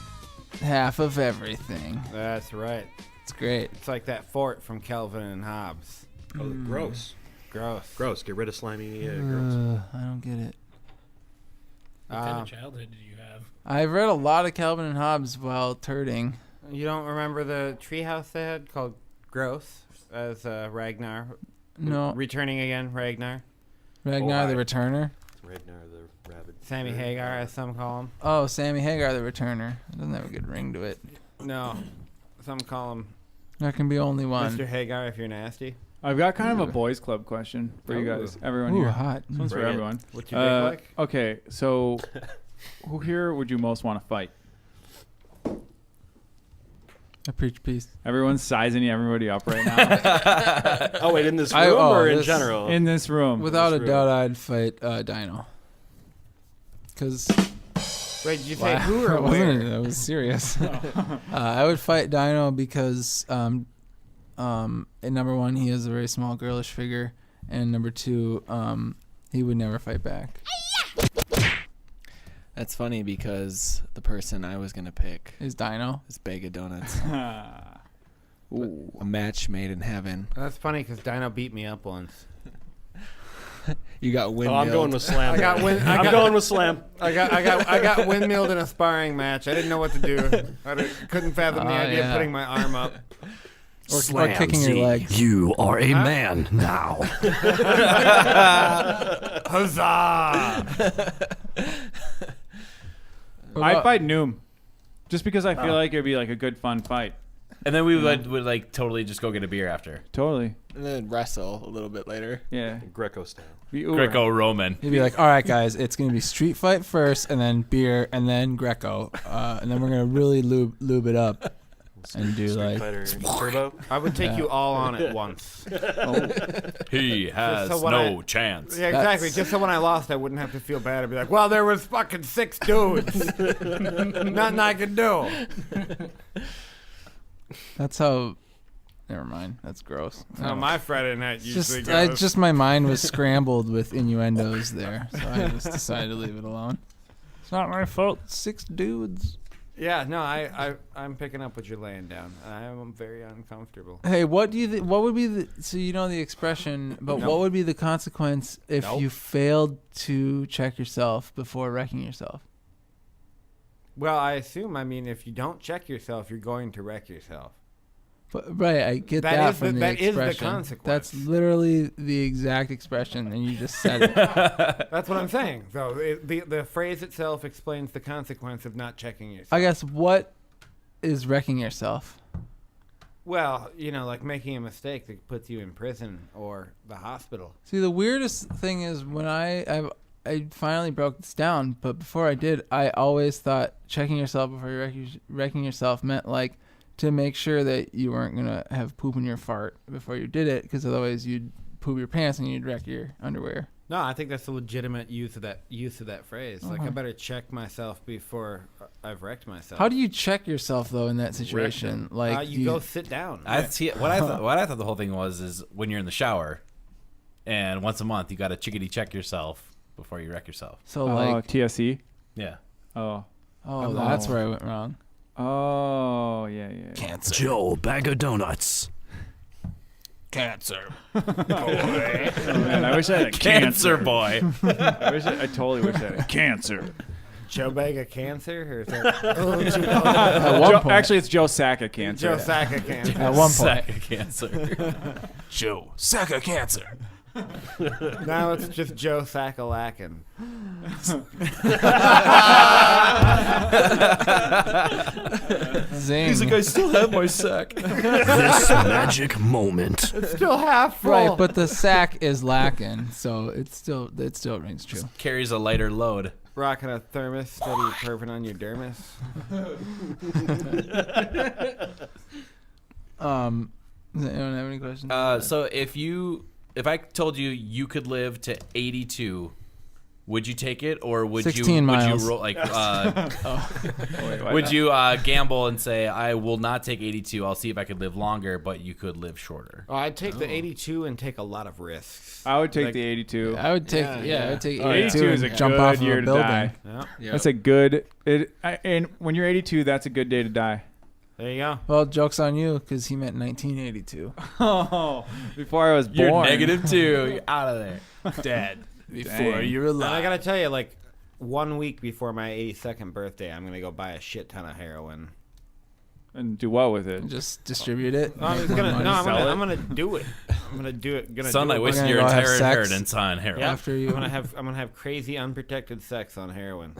half of everything. That's right. It's great. It's like that fort from Calvin and Hobbes. Oh, gross. Gross. Get rid of slimy girls. I don't get it. What kind of childhood did you have? I've read a lot of Calvin and Hobbes while turding. You don't remember the treehouse they had called gross as Ragnar. No. Returning again, Ragnar. Ragnar the Returner. Ragnar the Rabbit. Sammy Hagar, as some call him. Oh, Sammy Hagar the Returner. It doesn't have a good ring to it. No, some call him There can be only one. Mr. Hagar if you're nasty. I've got kind of a boys club question for you guys. Everyone Ooh, here. hot. This one's for Bring it. everyone. What's your dick like? Okay, so who here would you most want to fight? I preach peace. Everyone's sizing everybody up right now. Oh wait, in this room or in general? In this room. Without a doubt, I'd fight Dyno. Because... Wait, did you say who or where? That was serious. I would fight Dyno because, number one, he has a very small girlish figure, and number two, he would never fight back. That's funny because the person I was gonna pick is Dyno. Is Bag of Donuts. Ooh, a match made in heaven. That's funny because Dyno beat me up once. You got windmilled. Oh, I'm going with Slam. I'm going with Slam. I got windmilled in a sparring match. I didn't know what to do. Couldn't fathom the idea of putting my arm up. Or kicking your legs. You are a man now. Huzzah! I'd fight Neum. Just because I feel like it'd be like a good fun fight. And then we would like totally just go get a beer after. Totally. And then wrestle a little bit later. Yeah. Greco style. Greco-Roman. He'd be like, all right, guys, it's going to be street fight first, and then beer, and then Greco. And then we're going to really lube it up. And do Street like Fighter Turbo. I would take you all on at once. He has no chance. Yeah, exactly. Just so when I lost, I wouldn't have to feel bad. I'd be like, well, there was fucking 6 dudes. Nothing I could do. That's how. Never mind. That's gross. How my Friday night usually goes. Just my mind was scrambled with innuendos there, so I just decided to leave it alone. It's not my fault. 6 dudes. Yeah, no, I'm picking up what you're laying down. I am very uncomfortable. Hey, what do you what would be the so you know the expression, but No. what would be the consequence if Nope. you failed to check yourself before wrecking yourself? Well, I assume, if you don't check yourself, you're going to wreck yourself. But, right, I get That that is from the- the that is the expression. consequence. That's literally the exact expression, and you just said it. That's what I'm saying. So the phrase itself explains the consequence of not checking yourself. I guess what is wrecking yourself? Well, like making a mistake that puts you in prison or the hospital. See, the weirdest thing is when I finally broke this down, but before I did, I always thought checking yourself before you're wrecking yourself meant like to make sure that you weren't gonna have poop in your fart before you did it, because otherwise you'd poop your pants and you'd wreck your underwear. No, I think that's a legitimate use of that phrase. Like, I better check myself before I've wrecked myself. How do you check yourself though in that situation? Like you go sit down. What I thought the whole thing was is when you're in the shower, and once a month you got to chickadee check yourself before you wreck yourself. So like TSE. Yeah. Oh, that's where I went wrong. Oh, yeah. Cancer. Joe, Bag of Donuts. Cancer. Oh man, I wish I had a Cancer boy. I totally wish I had a cancer. Joe Bag of Cancer? Or is that, At one point. Actually, it's Joe Sack of Cancer. Joe Sack of Cancer. At one point. Sack of cancer. Joe, sack of cancer. Now it's just Joe Sack-a-lackin'. Zing. He's like, I still have my sack. This magic moment. It's still half full. Right, but the sack is lacking, so it still rings true. Carries a lighter load. Rocking a thermos, steady perving on your dermis. Does anyone have any questions? So if I told you you could live to 82, would you take it, or would 16 miles. Would you roll like? Would you gamble and say I will not take 82? I'll see if I could live longer, but you could live shorter. Oh, I'd take the 82 and take a lot of risks. I would take the 82. I would take I would take 82 82 is a and jump good off of year a to building. die. Yeah. That's a good. And when you're 82, that's a good day to die. There you go. Well, joke's on you because he meant 1982. Oh, before I was born. You're -2. You're out of there. Dead. Before Dang. you're And alive. I gotta tell you, like, 1 week before my 82nd birthday, I'm gonna go buy a shit ton of heroin. And do what with it? Just distribute it. I'm gonna do it. I'm gonna do it. Son, I do it. waste your entire inheritance on heroin. Yeah. After you. I'm gonna have crazy unprotected sex on heroin.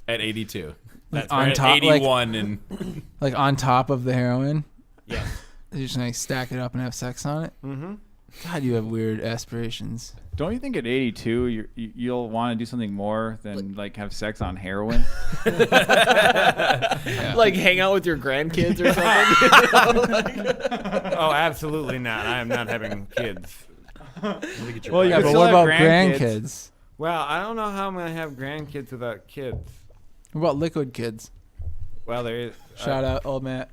At 82. That's on right. top, 81 and like on top of the heroin. Yeah. You're just gonna stack it up and have sex on it. Mm-hmm. God, you have weird aspirations. Don't you think at 82 you'll want to do something more than like have sex on heroin? Like hang out with your grandkids or something? Oh, absolutely not. I am not having kids. Well, yeah, but what about grandkids? Well, I don't know how I'm gonna have grandkids without kids. What about liquid kids? Well, there is. Shout out, old Matt.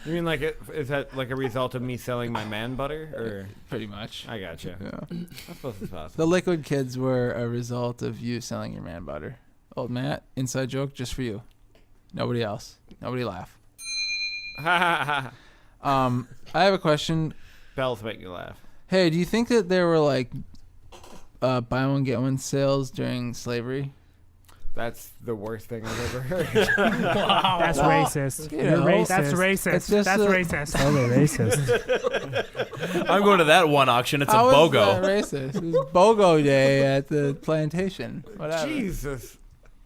You mean like is that like a result of me selling my man butter, or pretty much? I gotcha. Yeah. I suppose it's possible. The liquid kids were a result of you selling your man butter. Old Matt, inside joke just for you. Nobody else. Nobody laugh. I have a question. Bells make you laugh. Hey, do you think that there were like buy one get one sales during slavery? That's the worst thing I've ever heard. Wow. That's racist. You're racist. That's racist. That's racist. Oh, they're racist. I'm going to that one auction. It's How a BOGO. Is that racist? It was BOGO day at the plantation. Whatever. Jesus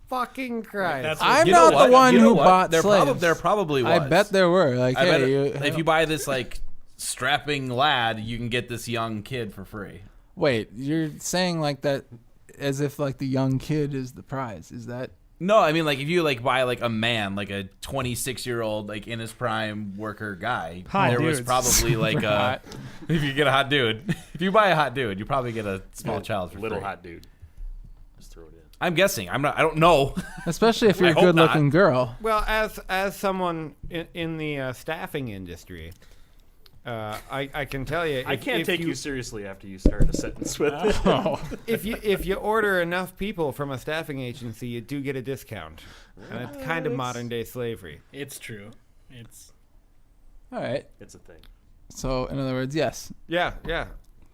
fucking Christ. I'm not the one who bought there slaves. There probably was. I bet there were. Like, I bet hey, if you buy this like strapping lad, you can get this young kid for free. Wait, you're saying like that as if like the young kid is the prize. Is that? No, I mean like if you like buy like a man, like a 26-year-old like in his prime worker guy, Hot there dudes. was probably like a if you get a hot dude, if you buy a hot dude, you probably get a small child for little free. hot dude. Just throw it in. I'm guessing. I don't know. Especially if you're I a hope good-looking not. girl. Well, as someone in the staffing industry, I can tell you, I can't take you seriously after you start a sentence with it. if you order enough people from a staffing agency, you do get a discount, and it's kind of modern day slavery. It's true. It's All right. It's a thing. So, in other words, yes. Yeah.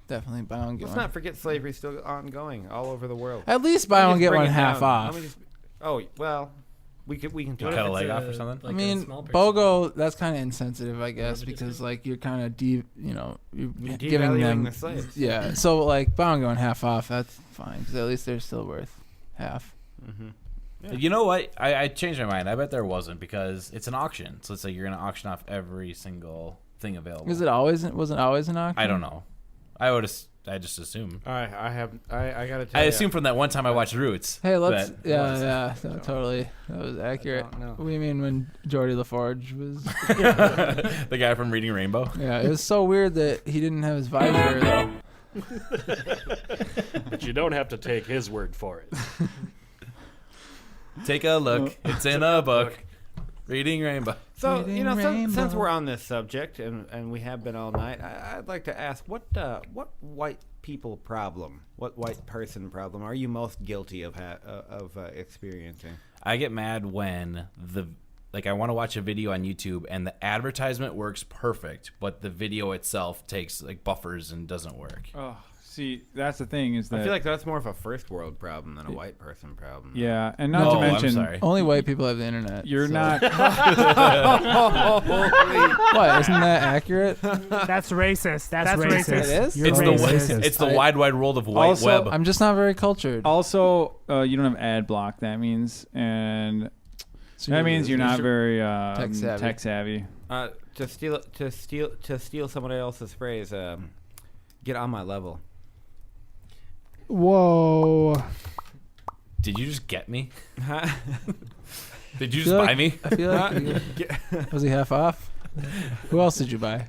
Definitely buy one get Let's one. not forget slavery's still ongoing all over the world. At least buy Let me one just get bring one it half down. off. Let me just, oh well, we can talk. Cut a leg off or something. Like I mean, a small person. BOGO, that's kind of insensitive, I guess, because like you're kind of you're giving devaluing them the slaves. Yeah, so like buy one get one half off. That's fine because at least they're still worth half. Mm-hmm. Yeah. You know what? I changed my mind. I bet there wasn't because it's an auction. So it's like you're gonna auction off every single thing available. Was it always an auction? I don't know. I just assume. I gotta tell I you. assume from that one time I watched Roots. Hey, let's that- no, totally. That was accurate. don't know. What do you mean when Geordie LaForge was? The guy from Reading Rainbow. Yeah, it was so weird that he didn't have his visor though. But you don't have to take his word for it. Take a look. It's in a book. Reading Rainbow. So Reading since Rainbow. we're on this subject and we have been all night, I'd like to ask what white people problem, what white person problem are you most guilty of experiencing? I get mad when I want to watch a video on YouTube and the advertisement works perfect, but the video itself takes like buffers and doesn't work. Oh, see, that's the thing is that I feel like that's more of a first world problem than a white person problem. yeah, and not to I'm mention sorry. Only white people have the internet. you're so- not. What? Isn't that accurate? That's racist. That's racist. It is? You're It's racist. the wide world of white Also, web. I'm just not very cultured. Also, you don't have ad block. That means, and So that means you're not very savvy. tech savvy. To steal somebody else's phrase, get on my level. Whoa. Did you just get me? Huh? Did you just buy me? I feel like was he half off? Who else did you buy?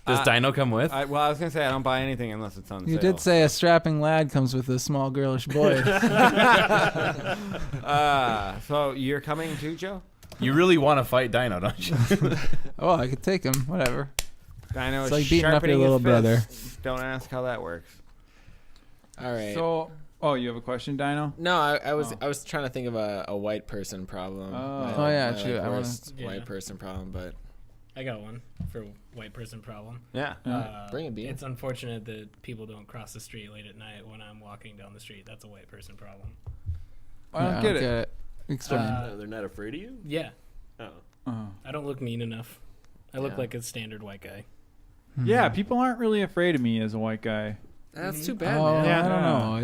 Does Dyno come with? I was gonna say I don't buy anything unless it's on You sale. did say a strapping lad comes with a small girlish boy. So you're coming too, Joe? You really want to fight Dyno, don't you? Oh, I could take him. Whatever. Dyno It's is like beating up your sharpening little his brother. fists. Don't ask how that works. all right. So, you have a question, Dyno? No, I was trying to think of a white person problem. Oh, yeah, my, true. I wanna- worst Yeah. white person problem, but I got one for white person problem. Yeah. Bring it, Bean. It's unfortunate that people don't cross the street late at night when I'm walking down the street. That's a white person problem. I don't get it. Explain. They're not afraid of you? Yeah. Oh. I don't look mean enough. I look like a standard white guy. Yeah, people aren't really afraid of me as a white guy. That's too bad, Oh, man. Yeah, I don't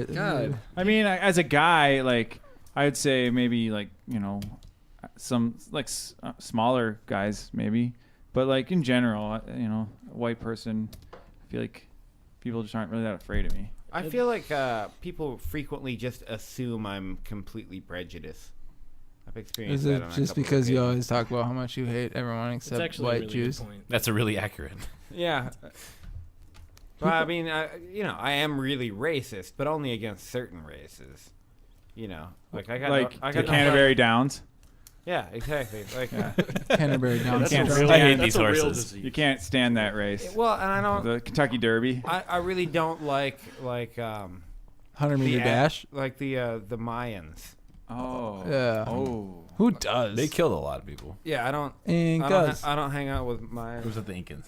know. God. I mean, as a guy, like I'd say maybe like some like smaller guys maybe, but like in general, a white person, I feel like people just aren't really that afraid of me. I feel like people frequently just assume I'm completely prejudiced. I've experienced Is that it on a just couple because you occasions. always talk about how much you hate everyone except actually a white really good Jews? point. That's a really accurate. Yeah. Well, I mean, I am really racist, but only against certain races. Like I got Like I the got Canterbury Downs. Yeah, exactly. Like Canterbury Down You can't syndrome. I hate That's these a real horses. disease. You can't stand that race. Well, and I don't. The Kentucky Derby. I really don't like 100-meter dash. like the Mayans. Oh. Yeah. Oh. Who does? They killed a lot of people. Yeah, I don't. Incas. I don't hang out with Mayans. It was with the Incans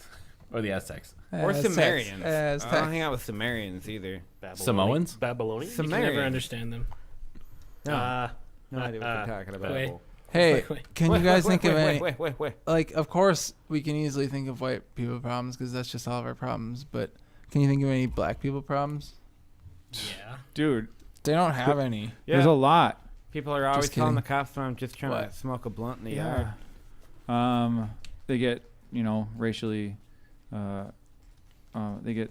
or the Aztecs. Or Aztecs. Sumerians. I Aztecs. don't hang out with Sumerians either. Samoans? Babylonians? You can Sumerians. never understand them. No idea what you're talking about. Wait. Hey, can you guys think of any? Wait. Like, of course, we can easily think of white people problems because that's just all of our problems. But can you think of any black people problems? Yeah. Dude, They don't have any. Yeah. there's a lot. People are always Just telling kidding. the cops when I'm just trying What? to smoke a blunt in the Yeah. yard. They get, racially, they get,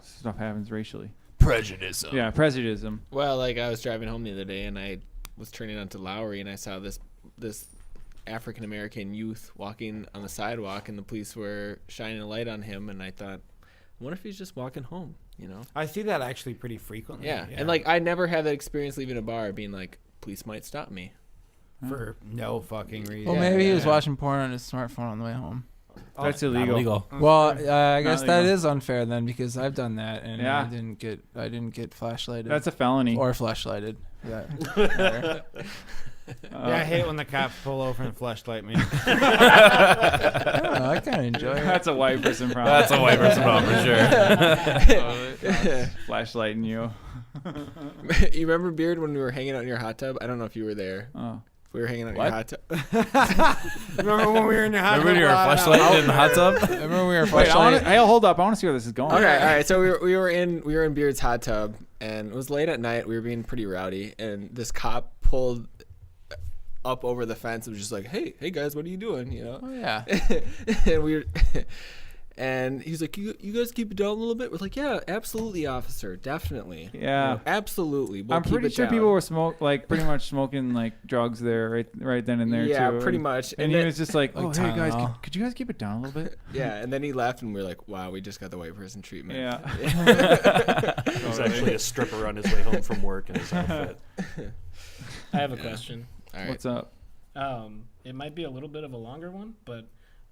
stuff happens racially. Prejudice. Yeah, prejudice. Well, like I was driving home the other day and I was turning onto Lowry and I saw this African American youth walking on the sidewalk and the police were shining a light on him and I thought, I wonder if he's just walking home, I see that actually pretty frequently. Yeah. And like I never had that experience leaving a bar being like, police might stop me. For no fucking reason. Well, maybe he was watching porn on his smartphone on the way home. That's illegal. Well, I guess Not that legal. is unfair then because I've done that and Yeah. I didn't get flashlighted. That's a felony. Or flashlighted. Yeah. Yeah, I hate when the cops pull over and flashlight me. I kind of enjoy it. That's a white person problem. That's a white person problem for sure. Flashlighting you. You remember, Beard, when we were hanging out in your hot tub? I don't know if you were there. Oh. We were hanging out in What? your hot tub. Remember when we were in your hot tub? Remember you were flashlighting in the hot tub? Remember we were Wait, flashlighting? hey, hold up. I want to see where this is going. Okay, all right. So we were in Beard's hot tub, and it was late at night. We were being pretty rowdy, and this cop pulled up over the fence and was just like, "Hey guys, what are you doing?" Oh, yeah. And we were, and he's like, "You guys keep it down a little bit." We're like, "Yeah, absolutely, officer, definitely." Yeah. Absolutely. We'll I'm keep pretty it sure down. people were pretty much smoking like drugs there, right then and there. Yeah, too. pretty much. And And he then- was just like, Like "Oh, hey guys, Tylenol. could you guys keep it down a little bit?" Yeah, and then he left, and we were like, "Wow, we just got the white person treatment." Yeah. There's actually a stripper on his way home from work in his outfit. I have a question. All right. What's up? It might be a little bit of a longer one, but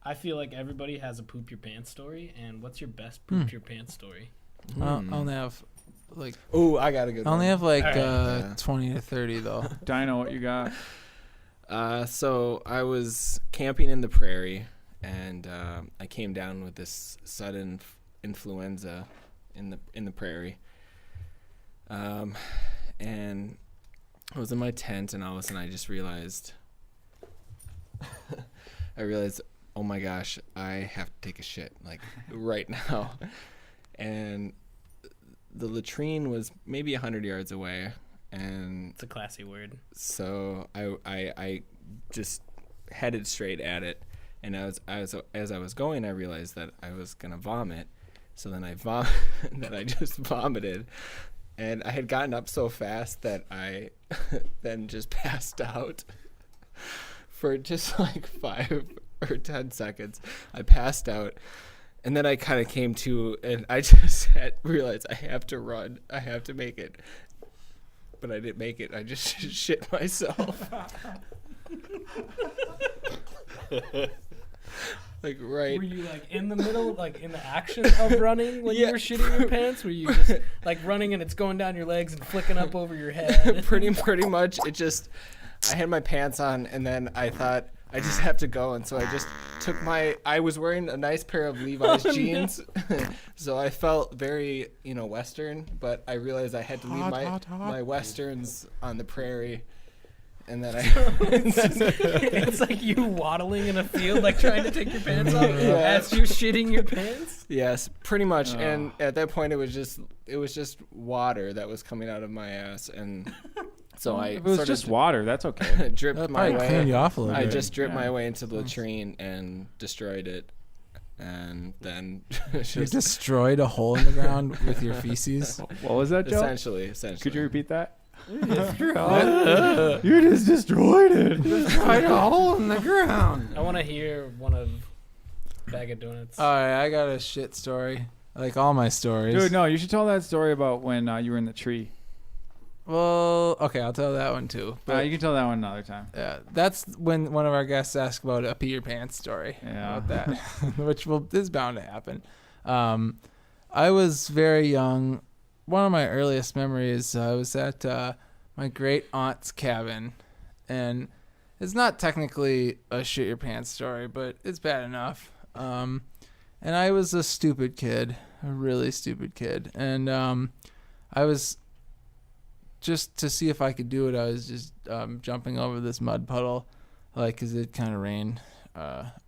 I feel like everybody has a poop your pants story. And what's your best poop your pants story? I only have like. Oh, I got a good I only one. have like All right. 20 to 30 though. Dyno, what you got? So I was camping in the prairie, and I came down with this sudden influenza in the prairie. And I was in my tent, and all of a sudden I just realized, oh my gosh, I have to take a shit like right now, and the latrine was maybe 100 yards away. And It's a classy word. so I just headed straight at it, and as I was going, I realized that I was gonna vomit. So then I just vomited, and I had gotten up so fast that I then just passed out for just like 5 or 10 seconds. I passed out. And then I kind of came to, and I just realized I have to run. I have to make it. But I didn't make it. I just shit myself. Like right. Were you like in the middle, like in the action of running when you were shitting your pants? Were you just like running and it's going down your legs and flicking up over your head? pretty much. It just, I had my pants on, and then I thought I just have to go, and so I just took I was wearing a nice pair of Levi's jeans, so I felt very Western, but I realized I had to leave my westerns on the prairie. and then It's like you waddling in a field, like trying to take your pants off as you're shitting your pants. Yes, pretty much. And at that point, it was just water that was coming out of my ass, and so I. If it was just water, that's okay. Dripped That my probably way. cleaned you off a little I bit. just dripped my way into the latrine and destroyed it, and then You destroyed a hole in the ground with your feces. What was that, Joe? Essentially. Could you repeat that? You just destroyed it. destroyed a hole in the ground. I want to hear one of Bag of Donuts. All right, I got a shit story. Like all my stories. Dude, no, you should tell that story about when you were in the tree. Well, okay, I'll tell that one too. But You can tell that one another time. yeah, that's when one of our guests asked about a pee your pants story. Yeah. About that, which is bound to happen. I was very young. One of my earliest memories, I was at my great aunt's cabin, and it's not technically a shit your pants story, but it's bad enough. And I was a stupid kid, a really stupid kid, and I was just to see if I could do it. I was just jumping over this mud puddle, like, 'cause it kind of rained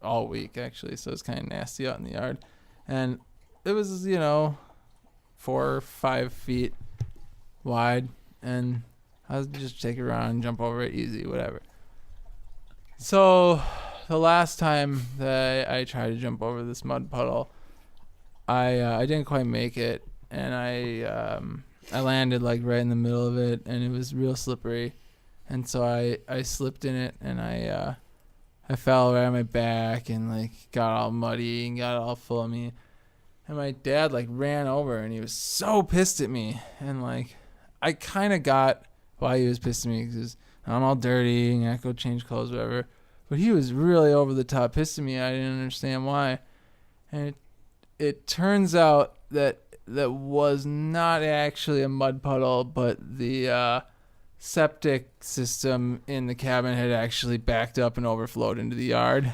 all week actually, so it's kind of nasty out in the yard, and it was 4 or 5 feet wide, and I was just take it around, jump over it, easy, whatever. So the last time that I tried to jump over this mud puddle, I didn't quite make it, and I landed like right in the middle of it, and it was real slippery, and so I slipped in it, and I fell right on my back and like got all muddy and got all full of me. And my dad like ran over, and he was so pissed at me, and like I kind of got why he was pissed at me, because I'm all dirty and I have to go change clothes, whatever. But he was really over the top pissed at me. I didn't understand why, and it turns out that was not actually a mud puddle, but the septic system in the cabin had actually backed up and overflowed into the yard.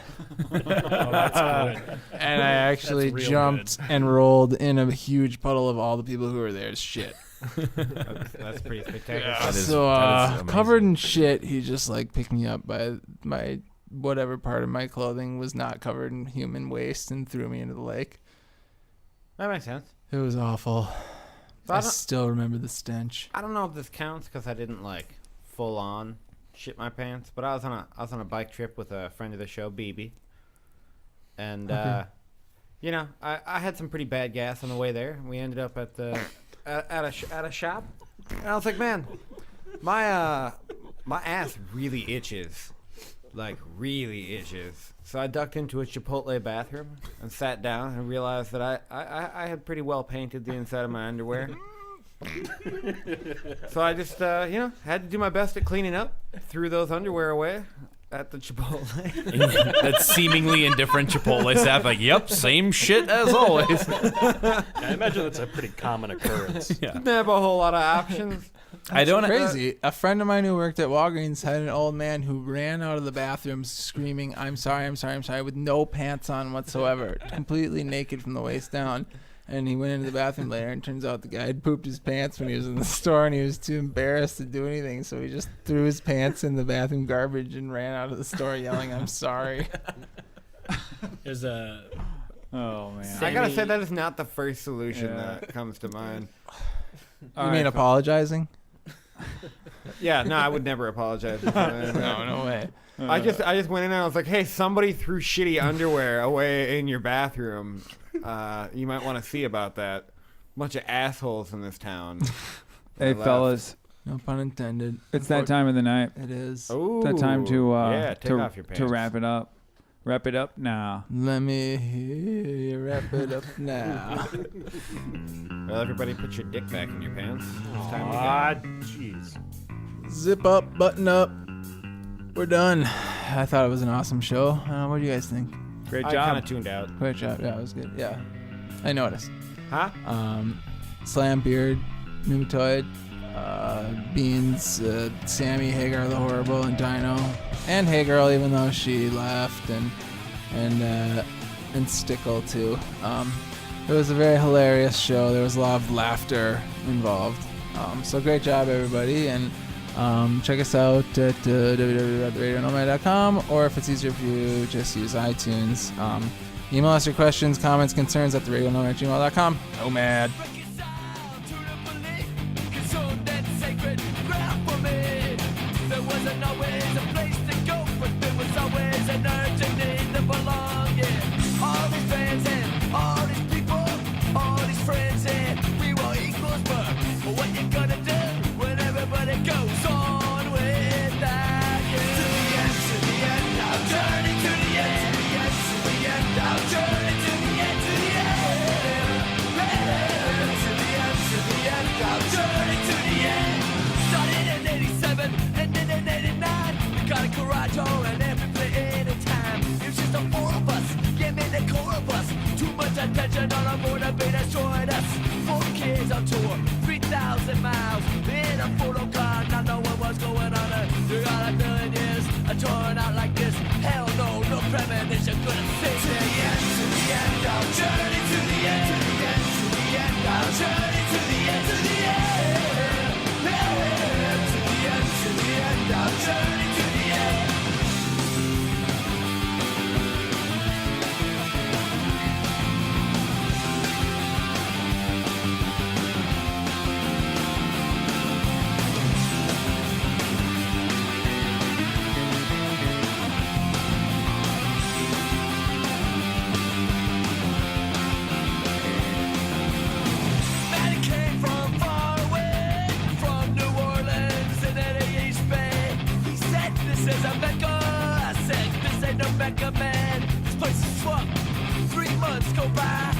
That's good. And I actually jumped and rolled in a huge puddle of all the people who were there. Shit. That's pretty spectacular. Yeah, so covered in shit, he just like picked me up by my whatever part of my clothing was not covered in human waste and threw me into the lake. That makes sense. It was awful. So I still remember the stench. I don't know if this counts because I didn't like full on shit my pants, but I was on a bike trip with a friend of the show, BB, and I had some pretty bad gas on the way there. We ended up at the at a shop, and I was like, man, my ass really itches, like really itches. So I ducked into a Chipotle bathroom and sat down and realized that I had pretty well painted the inside of my underwear. So I just, had to do my best at cleaning up, threw those underwear away at the Chipotle. That seemingly indifferent Chipotle staff, like, yep, same shit as always. I imagine that's a pretty common occurrence. Yeah. Didn't have a whole lot of options. That's crazy. A friend of mine who worked at Walgreens had an old man who ran out of the bathroom screaming, I'm sorry, with no pants on whatsoever, completely naked from the waist down. And he went into the bathroom later, and turns out the guy had pooped his pants when he was in the store, and he was too embarrassed to do anything, so he just threw his pants in the bathroom garbage and ran out of the store yelling, I'm sorry. There's a... Oh, man. I gotta say, that is not the first solution that comes to mind. You mean apologizing? Yeah, no, I would never apologize. No way. I just went in and I was like, hey, somebody threw shitty underwear away in your bathroom. You might want to see about that. Bunch of assholes in this town. Hey, fellas. No pun intended. It's that time of the night. It is. Ooh, that time to take off your pants. to wrap it up. Wrap it up now. Let me hear you wrap it up now. Well, everybody put your dick back in your pants. It's time to go. Jeez. Zip up, button up. We're done. I thought it was an awesome show. What do you guys think? Great I job. kind of tuned out. Great job. Yeah, it was good. Yeah. I noticed. Huh? Slam Beard, Pneumatoid, Beans, Sammy, Hagar the Horrible, and Dyno. And Hey Girl, even though she left, and Stickle too. It was a very hilarious show. There was a lot of laughter involved. So great job, everybody. And Check us out at www.radionomad.com, or if it's easier for you, just use iTunes. Email us your questions, comments, concerns at theradionomad@gmail.com. Nomad. There wasn't always a place to go, but there was always an urgent need to belong, yeah. All these fans and all these people, all these friends, and we were equals, but what you gonna do when everybody goes on with that, yeah? To the end, our journey to the end, to the end, to the end, our journey to the end, to the end. To the end, our journey to the end. Started in 87, ended in 89. We got a garage hole and every play anytime. It's just the four of us, yeah, man, the core of us. Too much attention on our board have been destroyed us. 4 kids on tour, 3,000 miles in a photo car, not knowing what's going on. You got a million years, a turn out like this. Hell no, no premonition gonna save to the end, our journey to the end, to the end, to the end, our journey to the end, to the end. To the end, our journey to the end. Man came from far away, from New Orleans and then the East Bay. He said, this is a Mecca. I said, this ain't no Mecca, man. This place is fucked. 3 months go by,